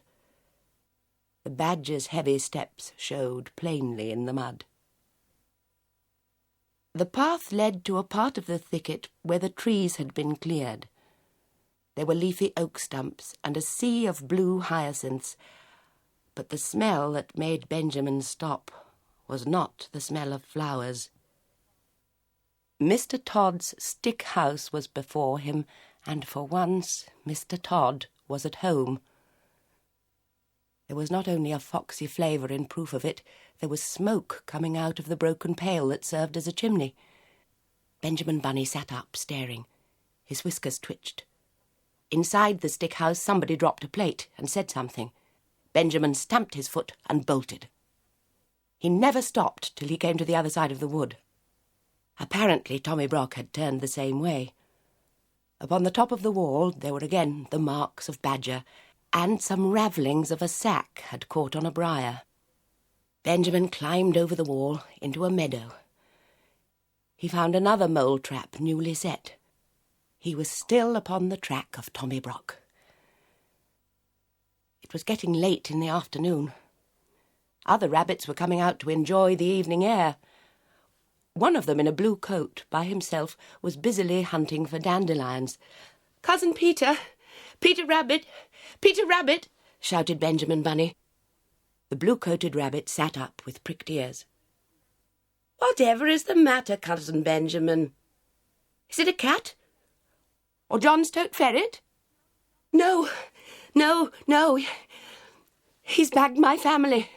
The badger's heavy steps showed plainly in the mud. The path led to a part of the thicket where the trees had been cleared. There were leafy oak stumps and a sea of blue hyacinths, but the smell that made Benjamin stop was not the smell of flowers. Mr. Todd's stick house was before him, and for once Mr. Todd was at home. There was not only a foxy flavour in proof of it, there was smoke coming out of the broken pail that served as a chimney. Benjamin Bunny sat up, staring. His whiskers twitched. Inside the stick house somebody dropped a plate and said something. Benjamin stamped his foot and bolted. He never stopped till he came to the other side of the wood. Apparently Tommy Brock had turned the same way. Upon the top of the wall there were again the marks of badger, and some ravellings of a sack had caught on a briar. Benjamin climbed over the wall into a meadow. He found another mole trap newly set. He was still upon the track of Tommy Brock. It was getting late in the afternoon. Other rabbits were coming out to enjoy the evening air. One of them, in a blue coat, by himself, was busily hunting for dandelions. "Cousin Peter! Peter Rabbit! Peter Rabbit!" shouted Benjamin Bunny. The blue-coated rabbit sat up with pricked ears. "Whatever is the matter, Cousin Benjamin? Is it a cat? Or John's toad ferret?" No. He's bagged my family.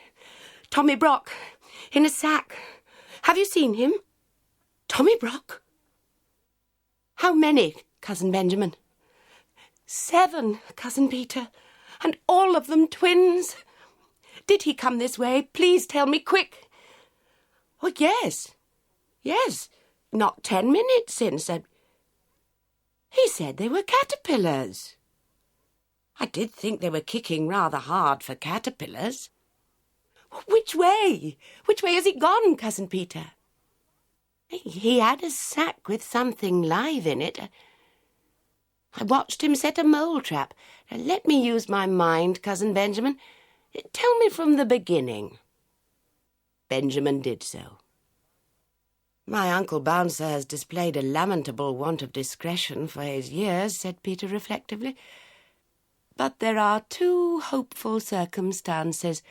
Tommy Brock, in a sack. Have you seen him?" "Tommy Brock? How many, Cousin Benjamin?" "7, Cousin Peter, and all of them twins. Did he come this way? Please tell me, quick." "Oh, yes, not 10 minutes since. He said they were caterpillars. I did think they were kicking rather hard for caterpillars." Which way has he gone, Cousin Peter?" "He had a sack with something live in it. I watched him set a mole trap. Let me use my mind, Cousin Benjamin. Tell me from the beginning." Benjamin did so. "My Uncle Bouncer has displayed a lamentable want of discretion for his years," said Peter reflectively. "But there are 2 hopeful circumstances.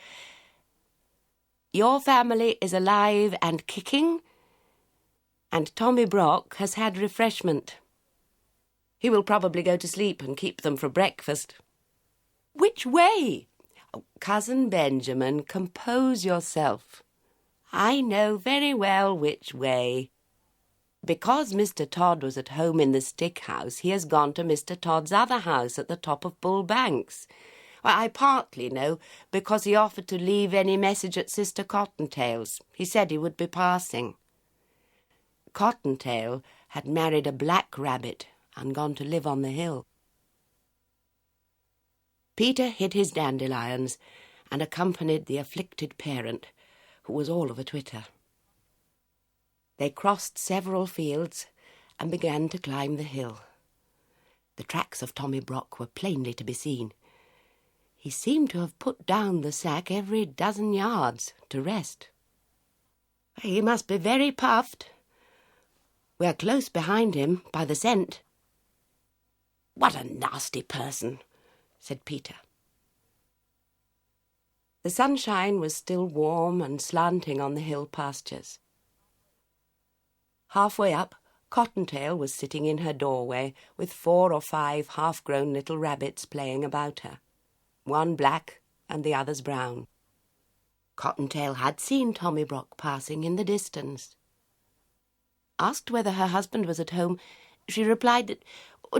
Your family is alive and kicking, and Tommy Brock has had refreshment. He will probably go to sleep and keep them for breakfast." "Which way?" "Cousin Benjamin, compose yourself. I know very well which way. Because Mr. Todd was at home in the stick house, he has gone to Mr. Todd's other house at the top of Bull Banks. I partly know, because he offered to leave any message at Sister Cottontail's. He said he would be passing." Cottontail had married a black rabbit and gone to live on the hill. Peter hid his dandelions and accompanied the afflicted parent, who was all of a twitter. They crossed several fields and began to climb the hill. The tracks of Tommy Brock were plainly to be seen. He seemed to have put down the sack every dozen yards to rest. "He must be very puffed. We are close behind him by the scent." "What a nasty person," said Peter. The sunshine was still warm and slanting on the hill pastures. Halfway up, Cottontail was sitting in her doorway with 4 or 5 half-grown little rabbits playing about her, one black and the others brown. Cottontail had seen Tommy Brock passing in the distance. Asked whether her husband was at home, she replied that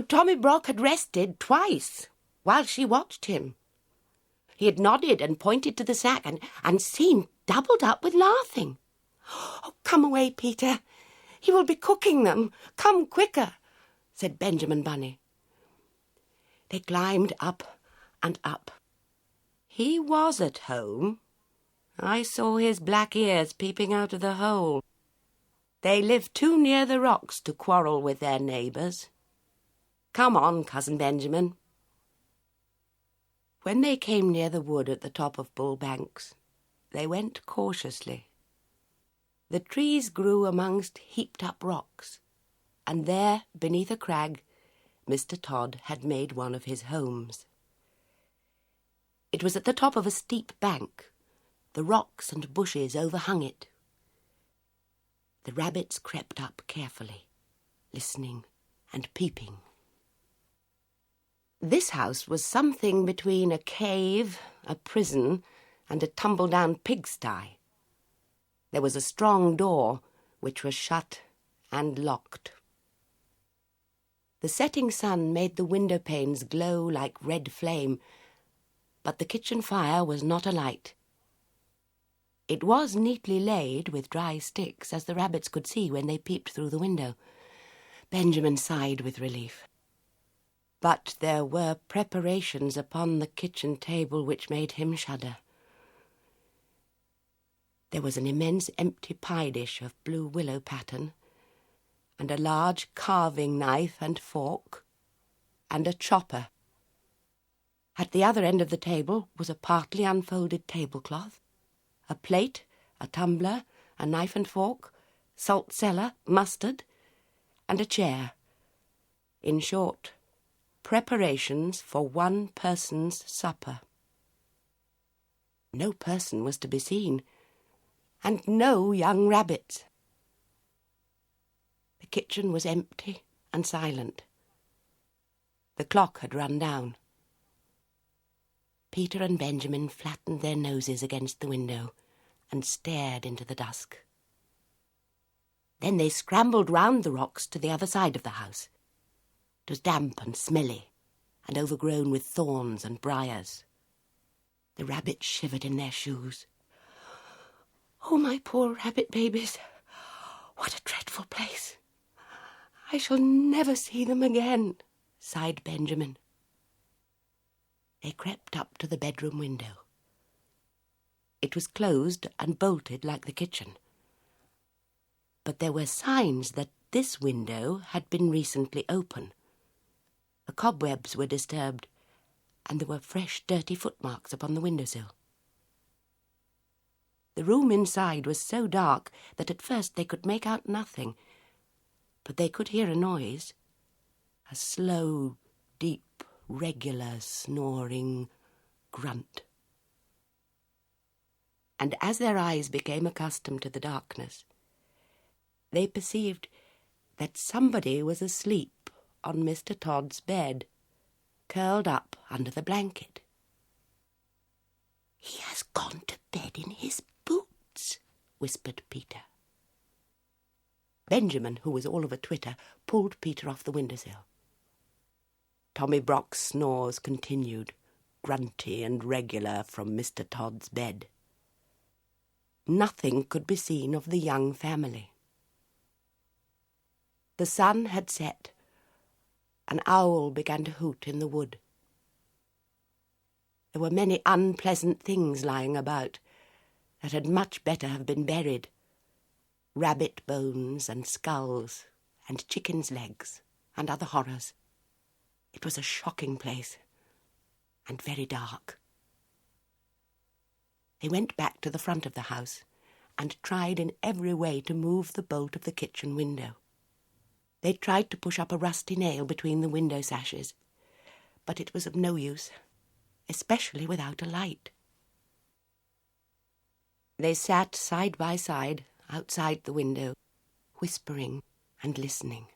Tommy Brock had rested twice while she watched him. He had nodded and pointed to the sack and seemed doubled up with laughing. "Oh, come away, Peter. He will be cooking them. Come quicker," said Benjamin Bunny. They climbed up and up. He was at home. I saw his black ears peeping out of the hole. They lived too near the rocks to quarrel with their neighbours. Come on, Cousin Benjamin. When they came near the wood at the top of Bull Banks, they went cautiously. The trees grew amongst heaped-up rocks, and there, beneath a crag, Mr. Todd had made one of his homes. It was at the top of a steep bank. The rocks and bushes overhung it. The rabbits crept up carefully, listening and peeping. This house was something between a cave, a prison, and a tumble-down pigsty. There was a strong door, which was shut and locked. The setting sun made the window panes glow like red flame, but the kitchen fire was not alight. It was neatly laid with dry sticks, as the rabbits could see when they peeped through the window. Benjamin sighed with relief. But there were preparations upon the kitchen table which made him shudder. There was an immense empty pie dish of blue willow pattern, and a large carving knife and fork, and a chopper. At the other end of the table was a partly unfolded tablecloth, a plate, a tumbler, a knife and fork, salt cellar, mustard, and a chair. In short, preparations for one person's supper. No person was to be seen, and no young rabbits. The kitchen was empty and silent. The clock had run down. Peter and Benjamin flattened their noses against the window and stared into the dusk. Then they scrambled round the rocks to the other side of the house. It was damp and smelly, and overgrown with thorns and briars. The rabbits shivered in their shoes. "Oh, my poor rabbit babies! What a dreadful place! I shall never see them again," sighed Benjamin. They crept up to the bedroom window. It was closed and bolted like the kitchen. But there were signs that this window had been recently open. The cobwebs were disturbed, and there were fresh, dirty footmarks upon the windowsill. The room inside was so dark that at first they could make out nothing, but they could hear a noise, a slow, deep, regular, snoring grunt. And as their eyes became accustomed to the darkness, they perceived that somebody was asleep on Mr. Todd's bed, curled up under the blanket. "He has gone to bed in his boots," whispered Peter. Benjamin, who was all of a twitter, pulled Peter off the windowsill. Tommy Brock's snores continued, grunty and regular, from Mr. Todd's bed. Nothing could be seen of the young family. The sun had set. An owl began to hoot in the wood. There were many unpleasant things lying about that had much better have been buried. Rabbit bones and skulls and chickens' legs and other horrors. It was a shocking place and very dark. They went back to the front of the house and tried in every way to move the bolt of the kitchen window. They tried to push up a rusty nail between the window sashes, but it was of no use, especially without a light. They sat side by side outside the window, whispering and listening.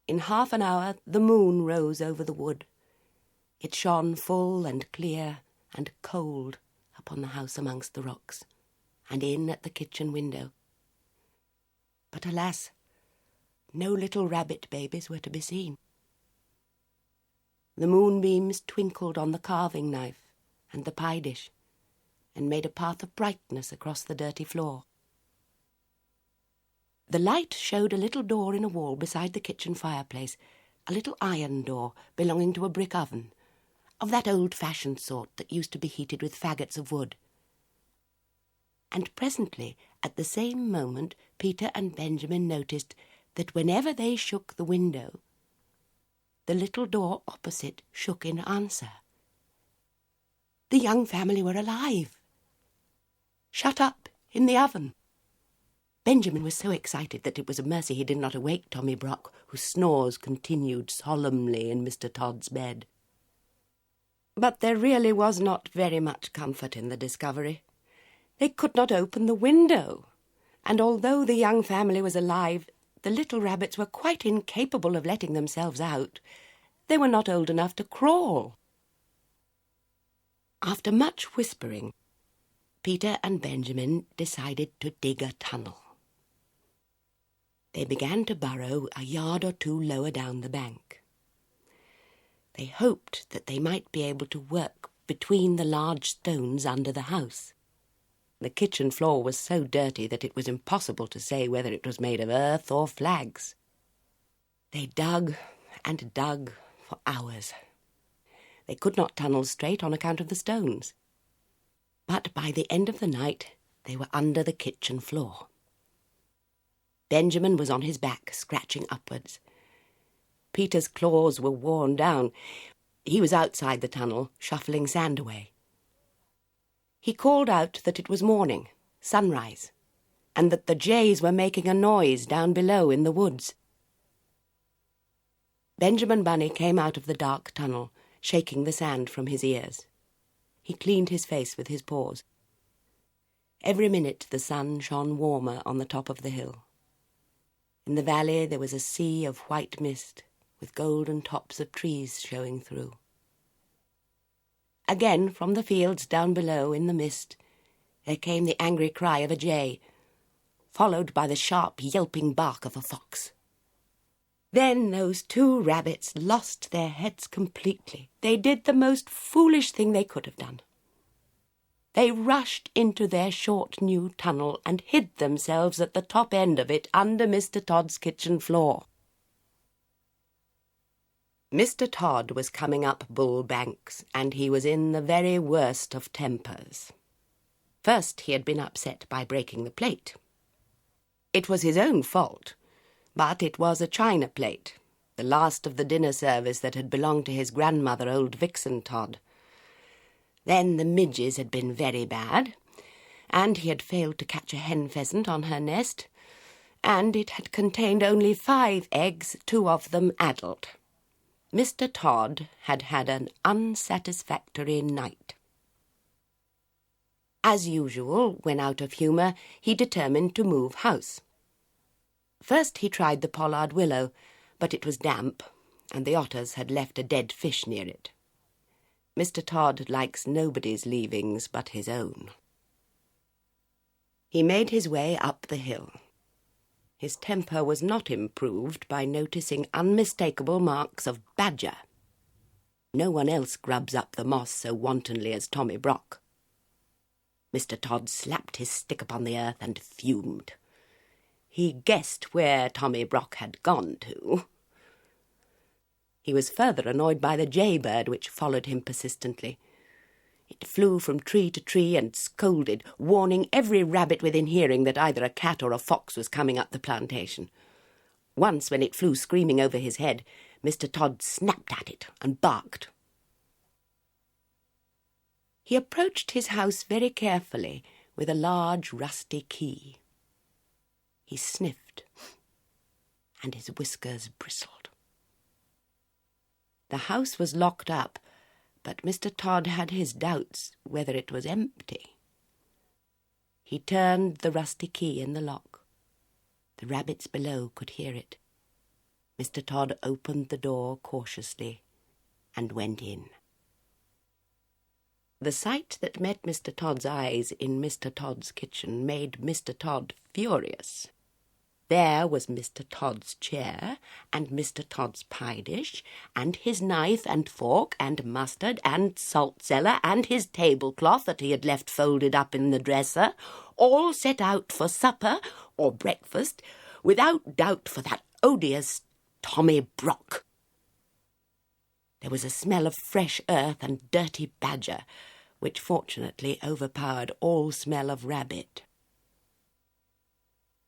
In half an hour the moon rose over the wood. It shone full and clear and cold upon the house amongst the rocks, and in at the kitchen window. But alas, no little rabbit babies were to be seen. The moonbeams twinkled on the carving knife and the pie dish, and made a path of brightness across the dirty floor. The light showed a little door in a wall beside the kitchen fireplace, a little iron door belonging to a brick oven, of that old-fashioned sort that used to be heated with faggots of wood. And presently, at the same moment, Peter and Benjamin noticed that whenever they shook the window, the little door opposite shook in answer. The young family were alive, shut up in the oven. Benjamin was so excited that it was a mercy he did not awake Tommy Brock, whose snores continued solemnly in Mr. Todd's bed. But there really was not very much comfort in the discovery. They could not open the window, and although the young family was alive, the little rabbits were quite incapable of letting themselves out. They were not old enough to crawl. After much whispering, Peter and Benjamin decided to dig a tunnel. They began to burrow a yard or two lower down the bank. They hoped that they might be able to work between the large stones under the house. The kitchen floor was so dirty that it was impossible to say whether it was made of earth or flags. They dug and dug for hours. They could not tunnel straight on account of the stones. But by the end of the night, they were under the kitchen floor. Benjamin was on his back, scratching upwards. Peter's claws were worn down. He was outside the tunnel, shuffling sand away. He called out that it was morning, sunrise, and that the jays were making a noise down below in the woods. Benjamin Bunny came out of the dark tunnel, shaking the sand from his ears. He cleaned his face with his paws. Every minute the sun shone warmer on the top of the hill. In the valley there was a sea of white mist, with golden tops of trees showing through. Again, from the fields down below in the mist, there came the angry cry of a jay, followed by the sharp, yelping bark of a fox. Then those two rabbits lost their heads completely. They did the most foolish thing they could have done. They rushed into their short new tunnel and hid themselves at the top end of it under Mr. Todd's kitchen floor. Mr. Todd was coming up Bull Banks, and he was in the very worst of tempers. First, he had been upset by breaking the plate. It was his own fault, but it was a china plate, the last of the dinner service that had belonged to his grandmother, old Vixen Todd. Then the midges had been very bad, and he had failed to catch a hen pheasant on her nest, and it had contained only 5 eggs, 2 of them adult. Mr. Todd had had an unsatisfactory night. As usual, when out of humour, he determined to move house. First he tried the pollard willow, but it was damp, and the otters had left a dead fish near it. Mr. Todd likes nobody's leavings but his own. He made his way up the hill. His temper was not improved by noticing unmistakable marks of badger. No one else grubs up the moss so wantonly as Tommy Brock. Mr. Todd slapped his stick upon the earth and fumed. He guessed where Tommy Brock had gone to. He was further annoyed by the jaybird, which followed him persistently. It flew from tree to tree and scolded, warning every rabbit within hearing that either a cat or a fox was coming up the plantation. Once, when it flew screaming over his head, Mr. Todd snapped at it and barked. He approached his house very carefully with a large rusty key. He sniffed, and his whiskers bristled. The house was locked up, but Mr. Todd had his doubts whether it was empty. He turned the rusty key in the lock. The rabbits below could hear it. Mr. Todd opened the door cautiously and went in. The sight that met Mr. Todd's eyes in Mr. Todd's kitchen made Mr. Todd furious. There was Mr. Todd's chair, and Mr. Todd's pie dish, and his knife and fork, and mustard, and salt cellar, and his tablecloth that he had left folded up in the dresser, all set out for supper or breakfast, without doubt for that odious Tommy Brock. There was a smell of fresh earth and dirty badger, which fortunately overpowered all smell of rabbit.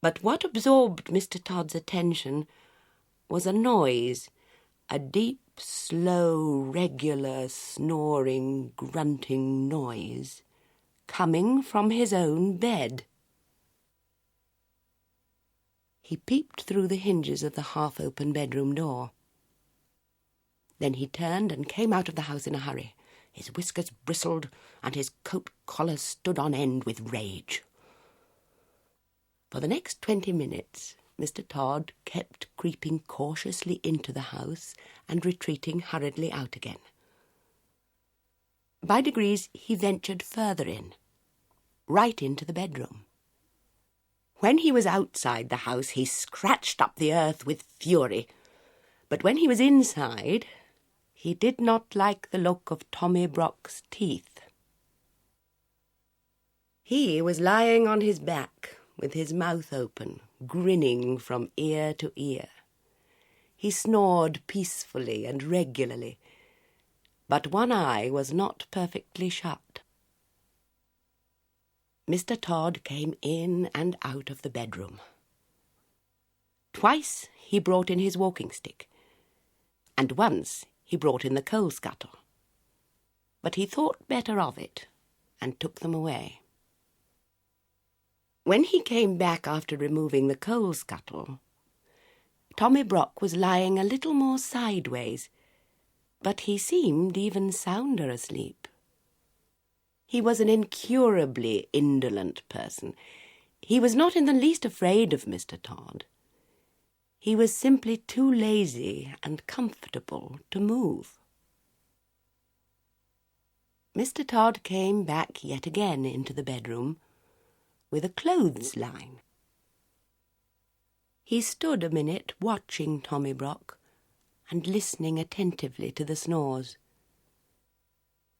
But what absorbed Mr. Todd's attention was a noise, a deep, slow, regular, snoring, grunting noise, coming from his own bed. He peeped through the hinges of the half-open bedroom door. Then he turned and came out of the house in a hurry. His whiskers bristled, and his coat collar stood on end with rage. For the next 20 minutes, Mr. Todd kept creeping cautiously into the house and retreating hurriedly out again. By degrees, he ventured further in, right into the bedroom. When he was outside the house, he scratched up the earth with fury. But when he was inside, he did not like the look of Tommy Brock's teeth. He was lying on his back, with his mouth open, grinning from ear to ear. He snored peacefully and regularly, but one eye was not perfectly shut. Mr. Todd came in and out of the bedroom. Twice he brought in his walking stick, and once he brought in the coal scuttle. But he thought better of it and took them away. When he came back after removing the coal scuttle, Tommy Brock was lying a little more sideways, but he seemed even sounder asleep. He was an incurably indolent person. He was not in the least afraid of Mr. Todd. He was simply too lazy and comfortable to move. Mr. Todd came back yet again into the bedroom with a clothesline. He stood a minute watching Tommy Brock and listening attentively to the snores.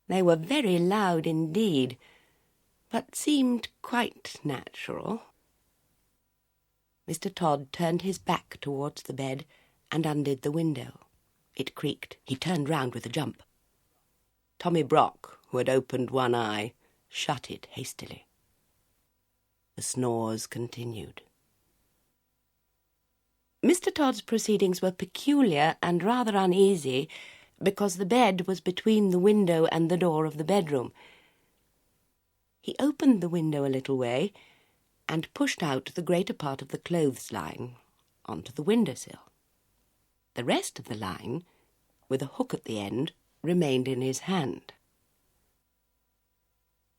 They were very loud indeed, but seemed quite natural. Mr. Todd turned his back towards the bed and undid the window. It creaked. He turned round with a jump. Tommy Brock, who had opened one eye, shut it hastily. The snores continued. Mr. Todd's proceedings were peculiar and rather uneasy, because the bed was between the window and the door of the bedroom. He opened the window a little way and pushed out the greater part of the clothesline onto the window-sill. The rest of the line, with a hook at the end, remained in his hand.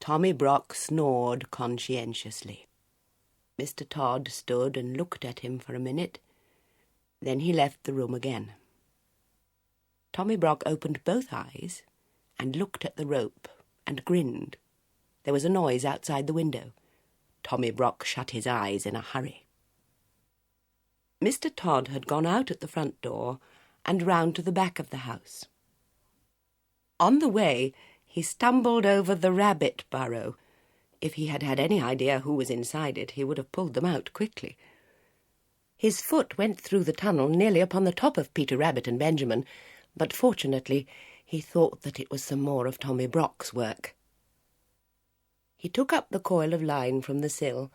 Tommy Brock snored conscientiously. Mr. Todd stood and looked at him for a minute. Then he left the room again. Tommy Brock opened both eyes and looked at the rope and grinned. There was a noise outside the window. Tommy Brock shut his eyes in a hurry. Mr. Todd had gone out at the front door and round to the back of the house. On the way, he stumbled over the rabbit burrow. If he had had any idea who was inside it, he would have pulled them out quickly. His foot went through the tunnel nearly upon the top of Peter Rabbit and Benjamin, but fortunately he thought that it was some more of Tommy Brock's work. He took up the coil of line from the sill,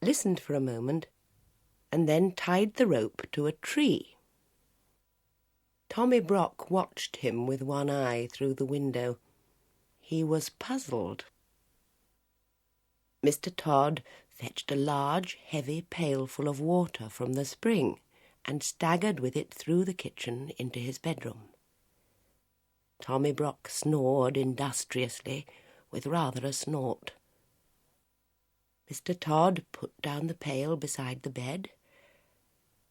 listened for a moment, and then tied the rope to a tree. Tommy Brock watched him with one eye through the window. He was puzzled. Mr. Todd fetched a large, heavy pailful of water from the spring and staggered with it through the kitchen into his bedroom. Tommy Brock snored industriously, with rather a snort. Mr. Todd put down the pail beside the bed,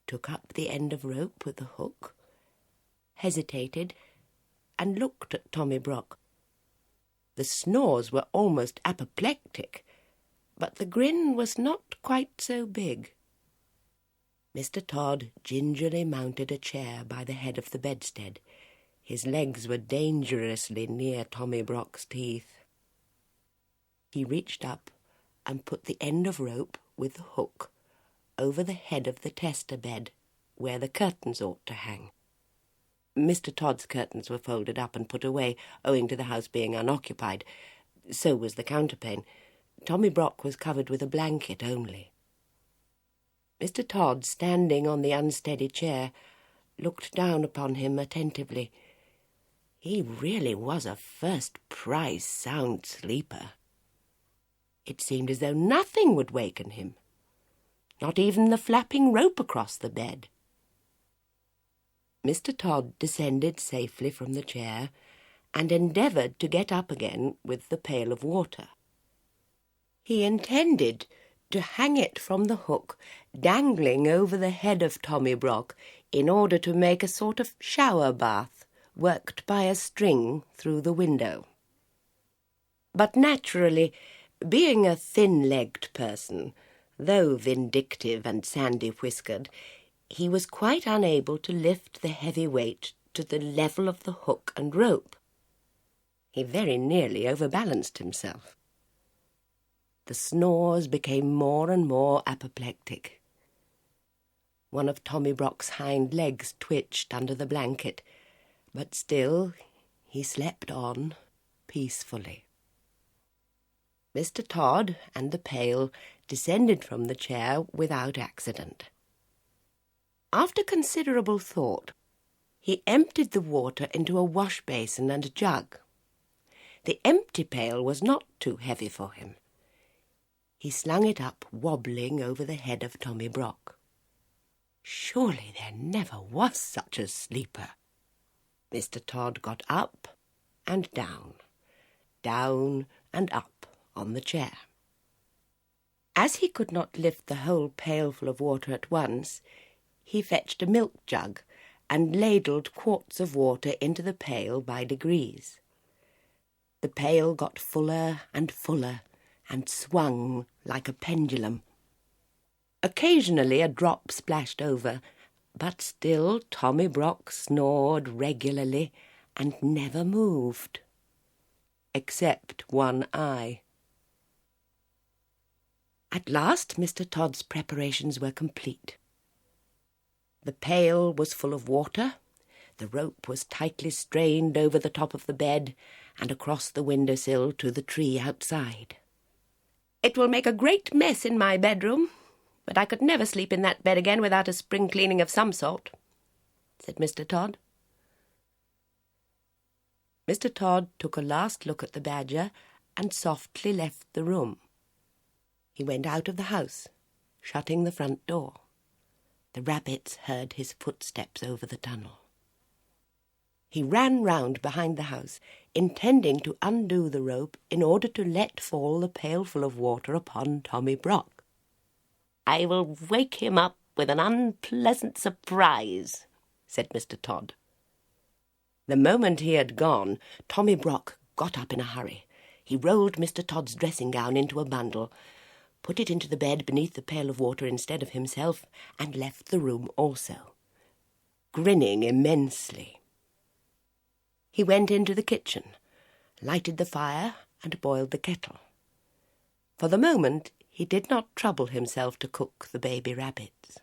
took up the end of rope with the hook, hesitated, and looked at Tommy Brock. The snores were almost apoplectic, but the grin was not quite so big. Mr. Todd gingerly mounted a chair by the head of the bedstead. His legs were dangerously near Tommy Brock's teeth. He reached up and put the end of rope with the hook over the head of the tester bed, where the curtains ought to hang. Mr. Todd's curtains were folded up and put away, owing to the house being unoccupied. So was the counterpane. Tommy Brock was covered with a blanket only. Mr. Todd, standing on the unsteady chair, looked down upon him attentively. He really was a first-prize sound sleeper. It seemed as though nothing would waken him, not even the flapping rope across the bed. Mr. Todd descended safely from the chair and endeavoured to get up again with the pail of water. He intended to hang it from the hook dangling over the head of Tommy Brock in order to make a sort of shower bath worked by a string through the window. But naturally, being a thin-legged person, though vindictive and sandy-whiskered, he was quite unable to lift the heavy weight to the level of the hook and rope. He very nearly overbalanced himself. The snores became more and more apoplectic. One of Tommy Brock's hind legs twitched under the blanket, but still he slept on peacefully. Mr. Todd and the pail descended from the chair without accident. After considerable thought, he emptied the water into a wash basin and a jug. The empty pail was not too heavy for him. He slung it up, wobbling over the head of Tommy Brock. Surely there never was such a sleeper. Mr. Todd got up and down and up on the chair. As he could not lift the whole pailful of water at once, he fetched a milk jug and ladled quarts of water into the pail by degrees. The pail got fuller and fuller and swung like a pendulum. Occasionally a drop splashed over, but still Tommy Brock snored regularly and never moved, except one eye. At last Mr. Todd's preparations were complete. The pail was full of water, the rope was tightly strained over the top of the bed and across the window-sill to the tree outside. "It will make a great mess in my bedroom, but I could never sleep in that bed again without a spring cleaning of some sort," said Mr. Todd. Mr. Todd took a last look at the badger and softly left the room. He went out of the house, shutting the front door. The rabbits heard his footsteps over the tunnel. He ran round behind the house, intending to undo the rope in order to let fall the pailful of water upon Tommy Brock. "I will wake him up with an unpleasant surprise," said Mr. Todd. The moment he had gone, Tommy Brock got up in a hurry. He rolled Mr. Todd's dressing-gown into a bundle, put it into the bed beneath the pail of water instead of himself, and left the room also, grinning immensely. He went into the kitchen, lighted the fire, and boiled the kettle. For the moment, he did not trouble himself to cook the baby rabbits.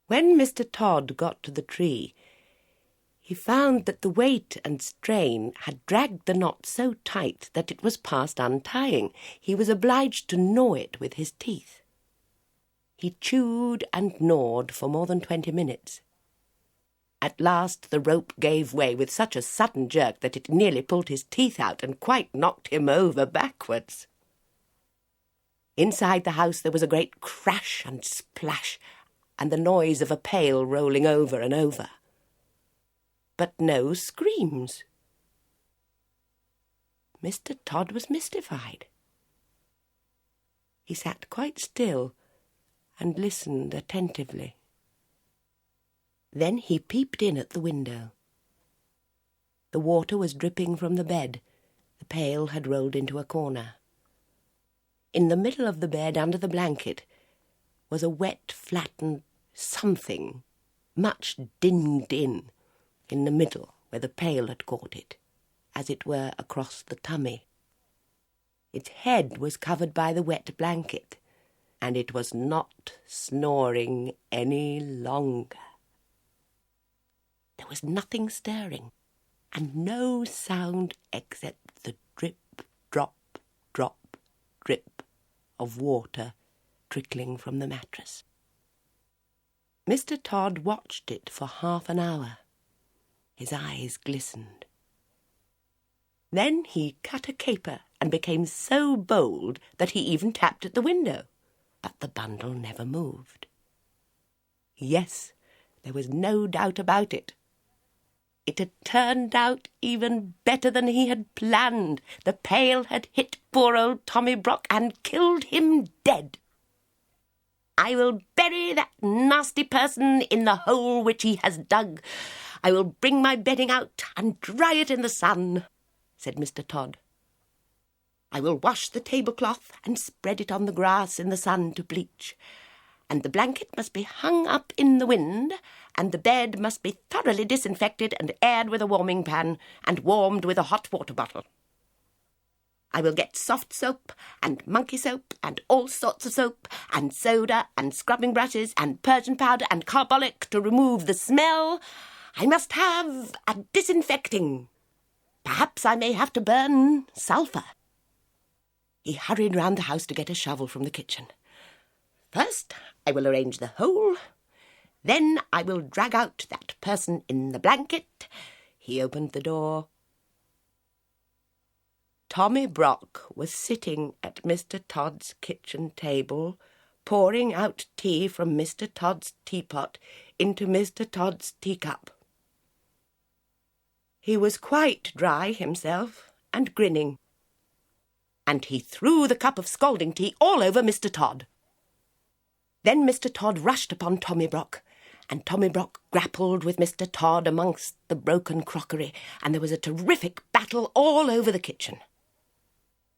When Mr. Todd got to the tree, he found that the weight and strain had dragged the knot so tight that it was past untying. He was obliged to gnaw it with his teeth. He chewed and gnawed for more than 20 minutes. At last the rope gave way with such a sudden jerk that it nearly pulled his teeth out and quite knocked him over backwards. Inside the house there was a great crash and splash, and the noise of a pail rolling over and over. But no screams. Mr. Todd was mystified. He sat quite still and listened attentively. Then he peeped in at the window. The water was dripping from the bed. The pail had rolled into a corner. In the middle of the bed, under the blanket, was a wet, flattened something, much dinned in the middle where the pail had caught it, as it were across the tummy. Its head was covered by the wet blanket, and it was not snoring any longer. There was nothing stirring, and no sound except the drip, drop, drop, drip of water trickling from the mattress. Mr. Todd watched it for half an hour. His eyes glistened. Then he cut a caper and became so bold that he even tapped at the window, but the bundle never moved. Yes, there was no doubt about it. It had turned out even better than he had planned. The pail had hit poor old Tommy Brock and killed him dead. I will bury that nasty person in the hole which he has dug. I will bring my bedding out and dry it in the sun, said Mr. Todd. I will wash the tablecloth and spread it on the grass in the sun to bleach, and the blanket must be hung up in the wind, and the bed must be thoroughly disinfected and aired with a warming pan and warmed with a hot water bottle. I will get soft soap and monkey soap and all sorts of soap and soda and scrubbing brushes and Persian powder and carbolic to remove the smell. I must have a disinfecting. Perhaps I may have to burn sulphur. He hurried round the house to get a shovel from the kitchen. First, I will arrange the hole. Then I will drag out that person in the blanket. He opened the door. Tommy Brock was sitting at Mr. Todd's kitchen table, pouring out tea from Mr. Todd's teapot into Mr. Todd's teacup. He was quite dry himself and grinning, and he threw the cup of scalding tea all over Mr. Todd. Then Mr. Todd rushed upon Tommy Brock, and Tommy Brock grappled with Mr. Todd amongst the broken crockery, and there was a terrific battle all over the kitchen.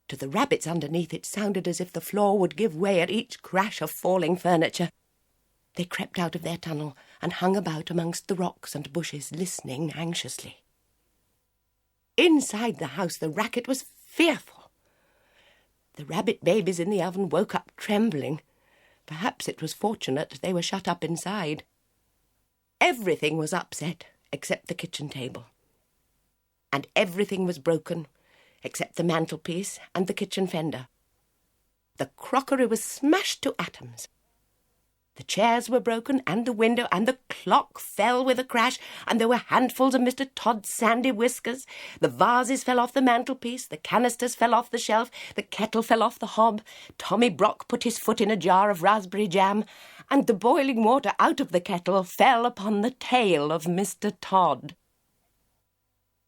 To the rabbits underneath it sounded as if the floor would give way at each crash of falling furniture. They crept out of their tunnel and hung about amongst the rocks and bushes, listening anxiously. Inside the house the racket was fearful. The rabbit babies in the oven woke up trembling. Perhaps it was fortunate they were shut up inside. Everything was upset except the kitchen table, and everything was broken except the mantelpiece and the kitchen fender. The crockery was smashed to atoms. The chairs were broken, and the window, and the clock fell with a crash, and there were handfuls of Mr. Todd's sandy whiskers. The vases fell off the mantelpiece, the canisters fell off the shelf, the kettle fell off the hob. Tommy Brock put his foot in a jar of raspberry jam, and the boiling water out of the kettle fell upon the tail of Mr. Todd.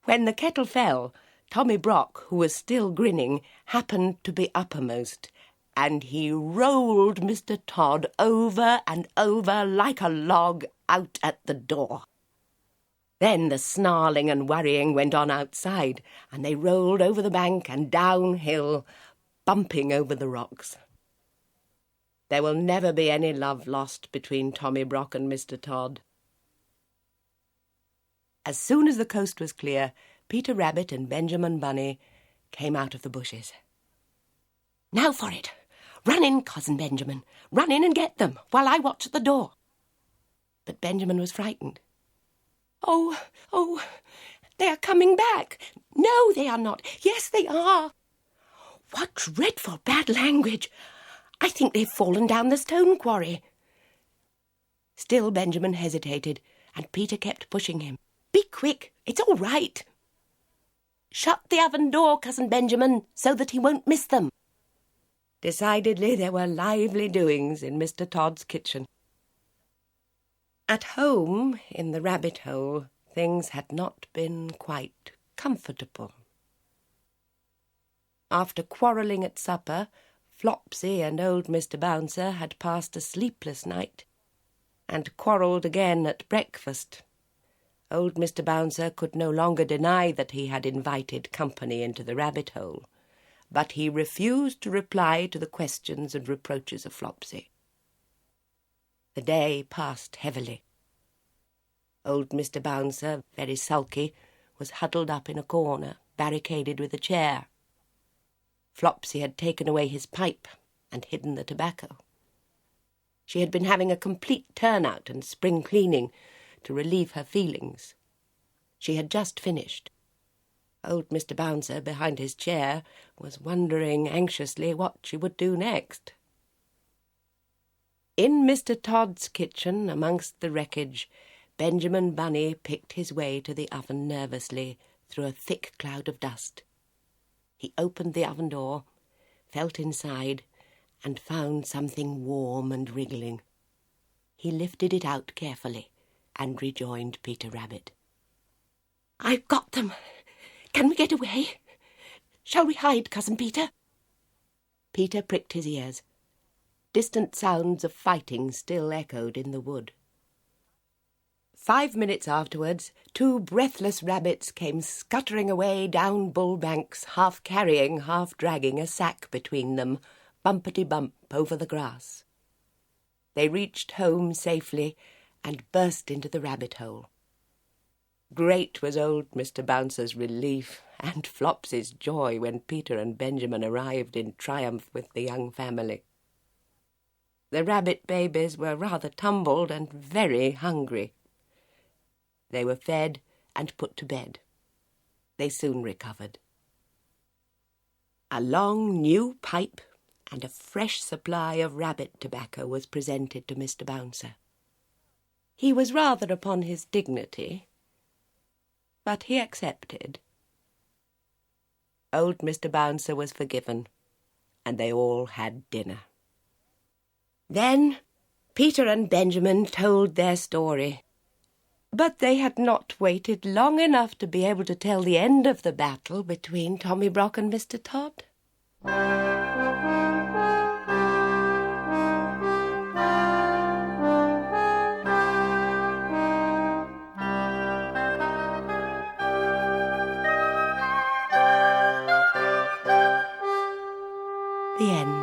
When the kettle fell, Tommy Brock, who was still grinning, happened to be uppermost, and he rolled Mr. Todd over and over like a log out at the door. Then the snarling and worrying went on outside, and they rolled over the bank and downhill, bumping over the rocks. There will never be any love lost between Tommy Brock and Mr. Todd. As soon as the coast was clear, Peter Rabbit and Benjamin Bunny came out of the bushes. "Now for it! Run in, Cousin Benjamin. Run in and get them, while I watch at the door." But Benjamin was frightened. Oh, they are coming back. No, they are not. Yes, they are. What dreadful bad language. I think they've fallen down the stone quarry." Still Benjamin hesitated, and Peter kept pushing him. "Be quick, it's all right." "Shut the oven door, Cousin Benjamin, so that he won't miss them." Decidedly there were lively doings in Mr. Todd's kitchen. At home, in the rabbit hole, things had not been quite comfortable. After quarrelling at supper, Flopsy and old Mr. Bouncer had passed a sleepless night, and quarrelled again at breakfast. Old Mr. Bouncer could no longer deny that he had invited company into the rabbit hole, but he refused to reply to the questions and reproaches of Flopsy. The day passed heavily. Old Mr. Bouncer, very sulky, was huddled up in a corner, barricaded with a chair. Flopsy had taken away his pipe and hidden the tobacco. She had been having a complete turn-out and spring cleaning to relieve her feelings. She had just finished. Old Mr. Bouncer, behind his chair, was wondering anxiously what she would do next. In Mr. Todd's kitchen, amongst the wreckage, Benjamin Bunny picked his way to the oven nervously through a thick cloud of dust. He opened the oven door, felt inside, and found something warm and wriggling. He lifted it out carefully and rejoined Peter Rabbit. "I've got them! Can we get away? Shall we hide, Cousin Peter?" Peter pricked his ears. Distant sounds of fighting still echoed in the wood. 5 minutes afterwards, 2 breathless rabbits came scuttering away down Bullbanks, half carrying, half dragging a sack between them, bumpety-bump over the grass. They reached home safely and burst into the rabbit hole. Great was old Mr. Bouncer's relief and Flopsy's joy when Peter and Benjamin arrived in triumph with the young family. The rabbit babies were rather tumbled and very hungry. They were fed and put to bed. They soon recovered. A long new pipe and a fresh supply of rabbit tobacco was presented to Mr. Bouncer. He was rather upon his dignity, but he accepted. Old Mr. Bouncer was forgiven, and they all had dinner. Then Peter and Benjamin told their story. But they had not waited long enough to be able to tell the end of the battle between Tommy Brock and Mr. Todd. The end.